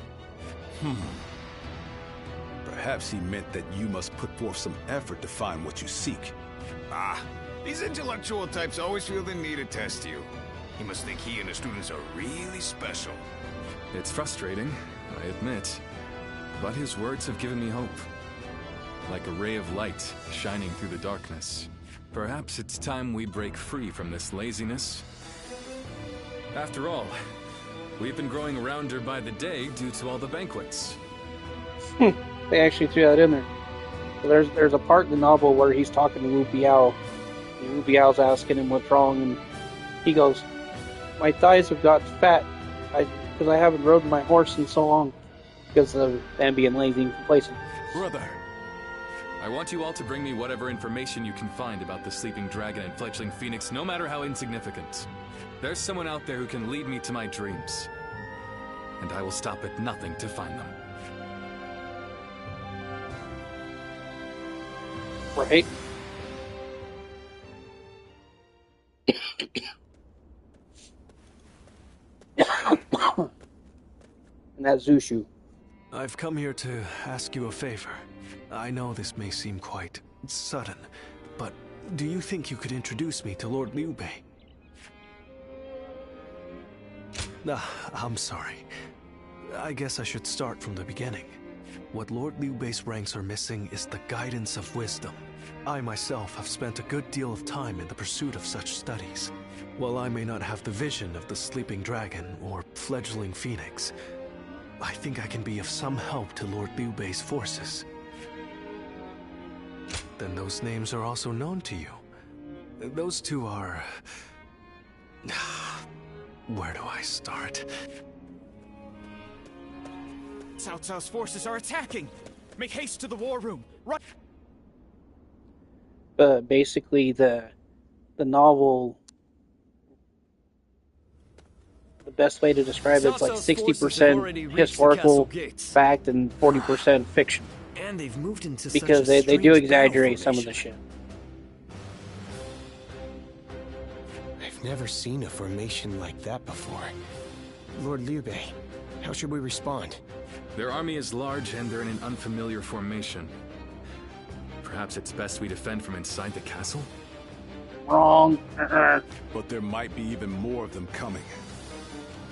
Perhaps he meant that you must put forth some effort to find what you seek. These intellectual types always feel the need to test you. He must think he and his students are really special. It's frustrating, I admit, but his words have given me hope. Like a ray of light shining through the darkness. Perhaps it's time we break free from this laziness. After all, we've been growing rounder by the day due to all the banquets. They actually threw that in there. So there's a part in the novel where he's talking to Liu Biao. And Liu Biao's asking him what's wrong, and he goes, "My thighs have got fat because I haven't rode my horse in so long because of them being lazy and complacent." Brother, I want you all to bring me whatever information you can find about the Sleeping Dragon and Fledgling Phoenix, no matter how insignificant. There's someone out there who can lead me to my dreams, and I will stop at nothing to find them. Right? And that's Zhu Shu. I've come here to ask you a favor. I know this may seem quite sudden, but do you think you could introduce me to Lord Liu Bei? I'm sorry. I guess I should start from the beginning. What Lord Liu Bei's ranks are missing is the guidance of wisdom. I myself have spent a good deal of time in the pursuit of such studies. While I may not have the vision of the Sleeping Dragon or Fledgling Phoenix, I think I can be of some help to Lord Liu Bei's forces. then those names are also known to you. Those two are... Where do I start? Cao Cao's forces are attacking! Make haste to the war room! Run! But basically, the novel, the best way to describe it's like 60% historical fact and 40% fiction. And they've moved into because they do exaggerate some of the shit. I've never seen a formation like that before. Lord Liu Bei, how should we respond? Their army is large and they're in an unfamiliar formation. Perhaps it's best we defend from inside the castle? Wrong. But there might be even more of them coming.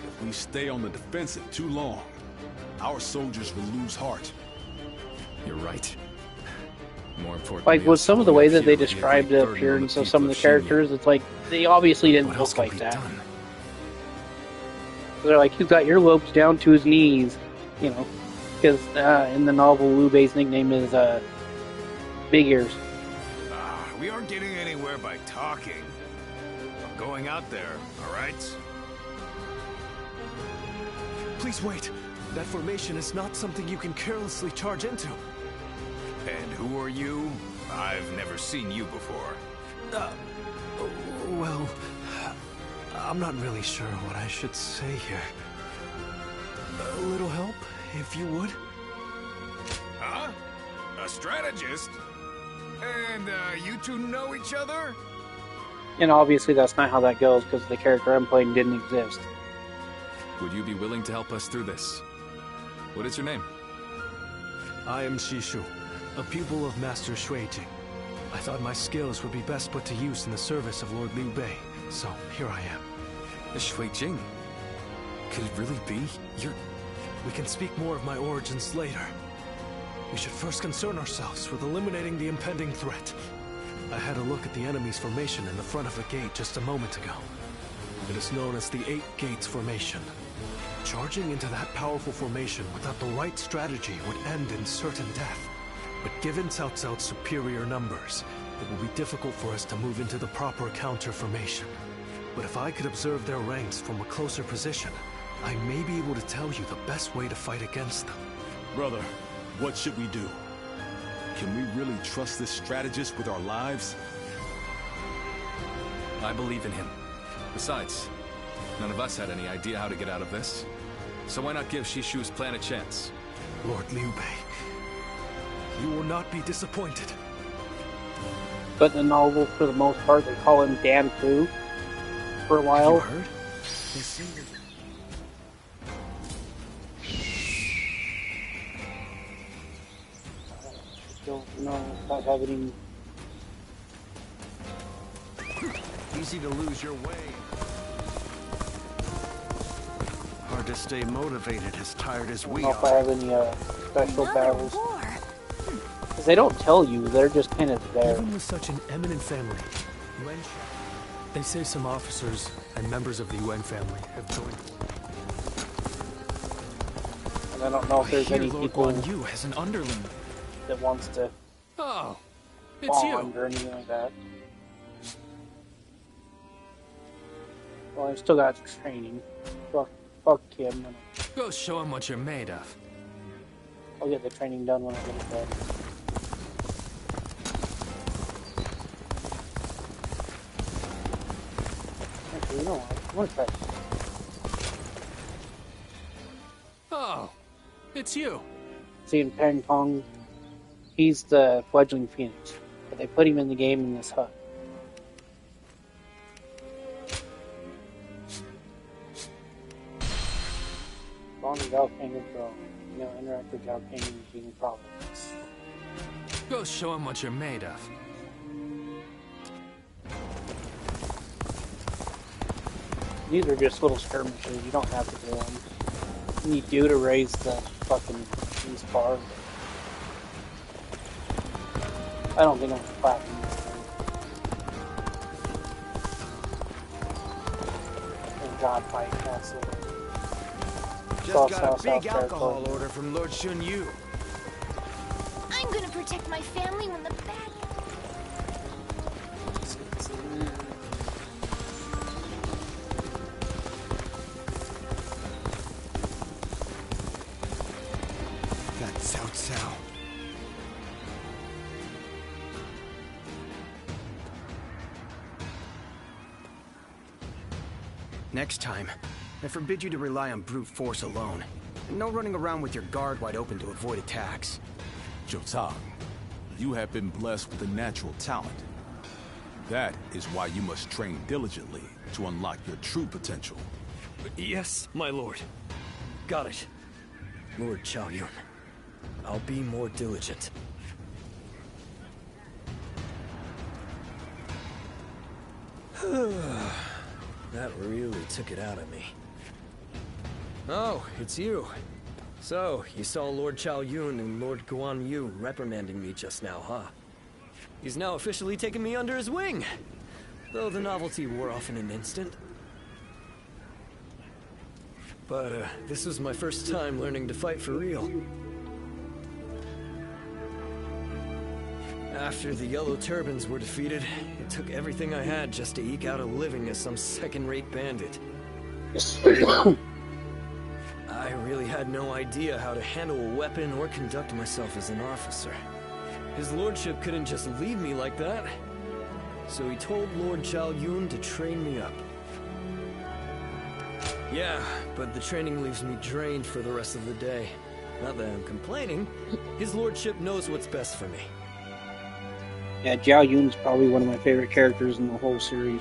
If we stay on the defensive too long, our soldiers will lose heart. You're right. More important. Like with some of the way that they describe the appearance of some of the characters, it's like they obviously didn't look like that. They're like, he's got earlobes down to his knees, you know, because in the novel, Liu Bei's nickname is Big Ears. We aren't getting anywhere by talking. I'm going out there, all right? Please wait. That formation is not something you can carelessly charge into. And who are you? I've never seen you before. Well, I'm not really sure what I should say here. A little help, if you would? Huh? A strategist? And, you two know each other? And obviously that's not how that goes, because the character I'm playing didn't exist. Would you be willing to help us through this? What is your name? I am Shishu, a pupil of Master Shuijing. I thought my skills would be best put to use in the service of Lord Liu Bei, so here I am. The Shuijing? Could it really be? We can speak more of my origins later. We should first concern ourselves with eliminating the impending threat. I had a look at the enemy's formation in the front of the gate just a moment ago. It is known as the Eight Gates Formation. Charging into that powerful formation without the right strategy would end in certain death. But given Cao Cao's superior numbers, it will be difficult for us to move into the proper counter formation. But if I could observe their ranks from a closer position, I may be able to tell you the best way to fight against them. Brother, what should we do? Can we really trust this strategist with our lives? I believe in him. Besides, none of us had any idea how to get out of this. So why not give Shishu's plan a chance? Lord Liu Bei, you will not be disappointed. But in the novel, for the most part, they call him Dan Fu for a while. Have you heard? They say you're... Don't know if I have any... Easy to lose your way. Hard to stay motivated as tired as we I don't know if I have any special battles. War. Because they don't tell you, they're just kind of there. Even with such an eminent family, they say some officers and members of the Yuan family have joined. And I don't know if there's any Lord people Guan Yu has an underling. that wants to Oh, it's bond you. or anything like that. Well, I've still got training. Fuck him. Go show him what you're made of. I'll get the training done when I get it done. Actually, you know what? I want to try. Oh, it's you. See, in Pang Pong, he's the fledgling phoenix, but they put him in the game in this hut. Bond and Zhao Kang Pro. You know, interact with Zhao Kang and being problems. Go show him what you're made of. These are just little skirmishes. You don't have to do them. You need to raise the fucking these bars. I don't think I'm clapping this thing. Thank God, fight castle. Just got a big alcohol order from Lord Shun Yu. I'm gonna protect my family when the bad... Cao. Next time, I forbid you to rely on brute force alone. And no running around with your guard wide open to avoid attacks. Jotang, you have been blessed with a natural talent. That is why you must train diligently to unlock your true potential. Yes, my lord. Got it. Lord Chao Yun. I'll be more diligent. That really took it out of me. Oh, it's you. So, you saw Lord Chao Yun and Lord Guan Yu reprimanding me just now, huh? He's now officially taken me under his wing. Though the novelty wore off in an instant. But, this was my first time learning to fight for real. After the Yellow Turbans were defeated, it took everything I had just to eke out a living as some second-rate bandit. I really had no idea how to handle a weapon or conduct myself as an officer. His lordship couldn't just leave me like that. So he told Lord Chao Yun to train me up. Yeah, but the training leaves me drained for the rest of the day. Not that I'm complaining. His lordship knows what's best for me. Yeah, Zhao Yun's probably one of my favorite characters in the whole series.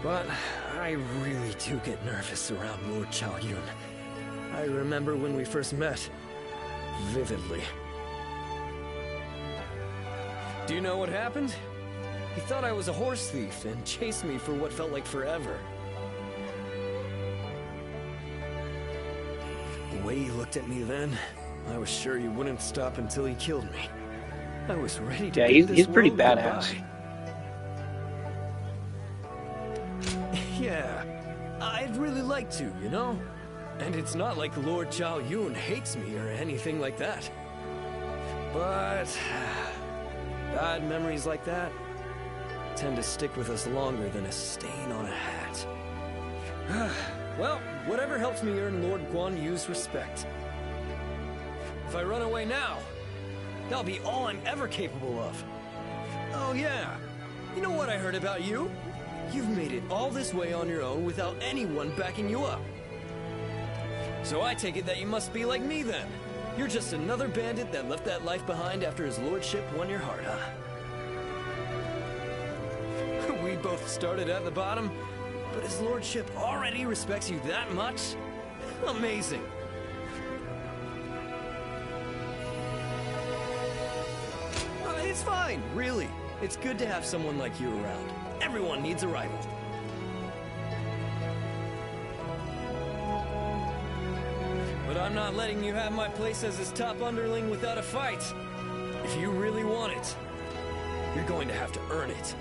But I really do get nervous around Lord Chao Yun. I remember when we first met. Vividly. Do you know what happened? He thought I was a horse thief and chased me for what felt like forever. The way he looked at me then, I was sure he wouldn't stop until he killed me. I was ready to Yeah, he's pretty badass. Yeah, I'd really like to, you know? And it's not like Lord Chao Yun hates me or anything like that. But bad memories like that tend to stick with us longer than a stain on a hat. Well, whatever helps me earn Lord Guan Yu's respect. If I run away now, that'll be all I'm ever capable of. Oh yeah, you know what I heard about you? You've made it all this way on your own without anyone backing you up. So I take it that you must be like me then. You're just another bandit that left that life behind after his lordship won your heart, huh? We both started at the bottom, but his lordship already respects you that much? Amazing. It's fine, really. It's good to have someone like you around. Everyone needs a rival. But I'm not letting you have my place as his top underling without a fight. If you really want it, you're going to have to earn it.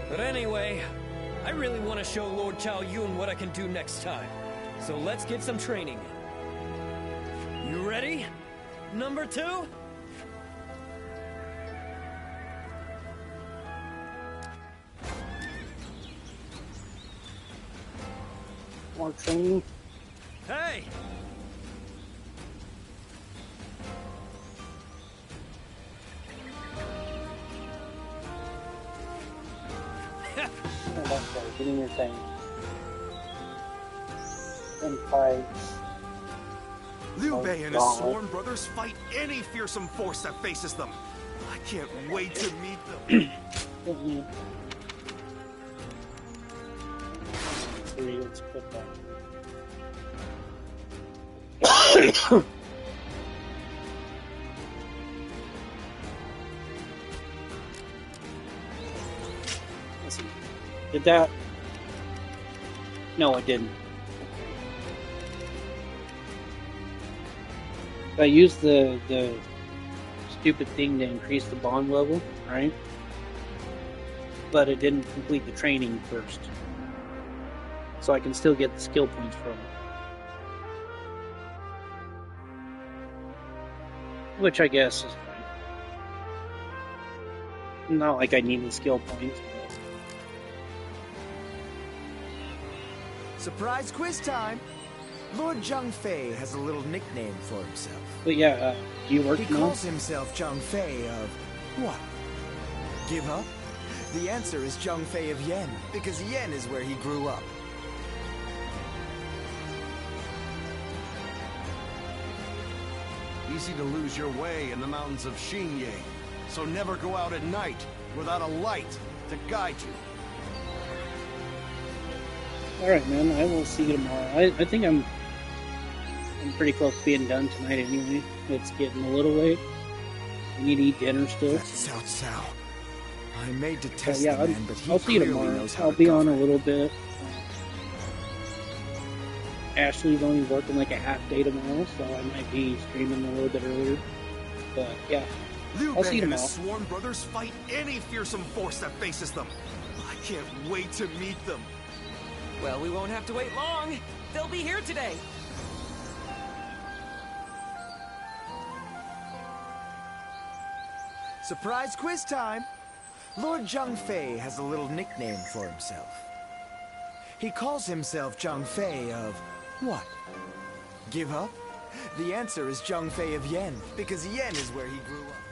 But anyway, I really want to show Lord Chao Yun what I can do next time. So let's get some training in. You ready? Number 2? More training? Hey! Oh, that's right. Getting your thing. And fights. Liu Bei and his sworn brothers fight any fearsome force that faces them. I can't wait to meet them. Let's put that. Let's see. Did that? No, it didn't. I used the stupid thing to increase the bond level, right? But it didn't complete the training first. So I can still get the skill points from it. Which I guess is fine. Not like I need the skill points. Surprise quiz time! Lord Zhang Fei has a little nickname for himself. But yeah, do you work He now? calls himself Zhang Fei of what? Give up? The answer is Zhang Fei of Yen, because Yen is where he grew up. Easy to lose your way in the mountains of Xinye, so never go out at night without a light to guide you. Alright, man, I will see you tomorrow. I think I'm pretty close to being done tonight anyway. It's getting a little late. We need to eat dinner still. That's Cao Cao. I may detest But yeah, the man, but he I'll see you clearly tomorrow. knows how I'll to be on govern. a little bit. Ashley's only working like a half day tomorrow, so I might be streaming a little bit earlier. But yeah, I'll see you Liu Bei and tomorrow. his sworn brothers fight any fearsome force that faces them. I can't wait to meet them. Well, we won't have to wait long. They'll be here today. Surprise quiz time! Lord Zhang Fei has a little nickname for himself. He calls himself Zhang Fei of what? Give up? The answer is Zhang Fei of Yen, because Yen is where he grew up.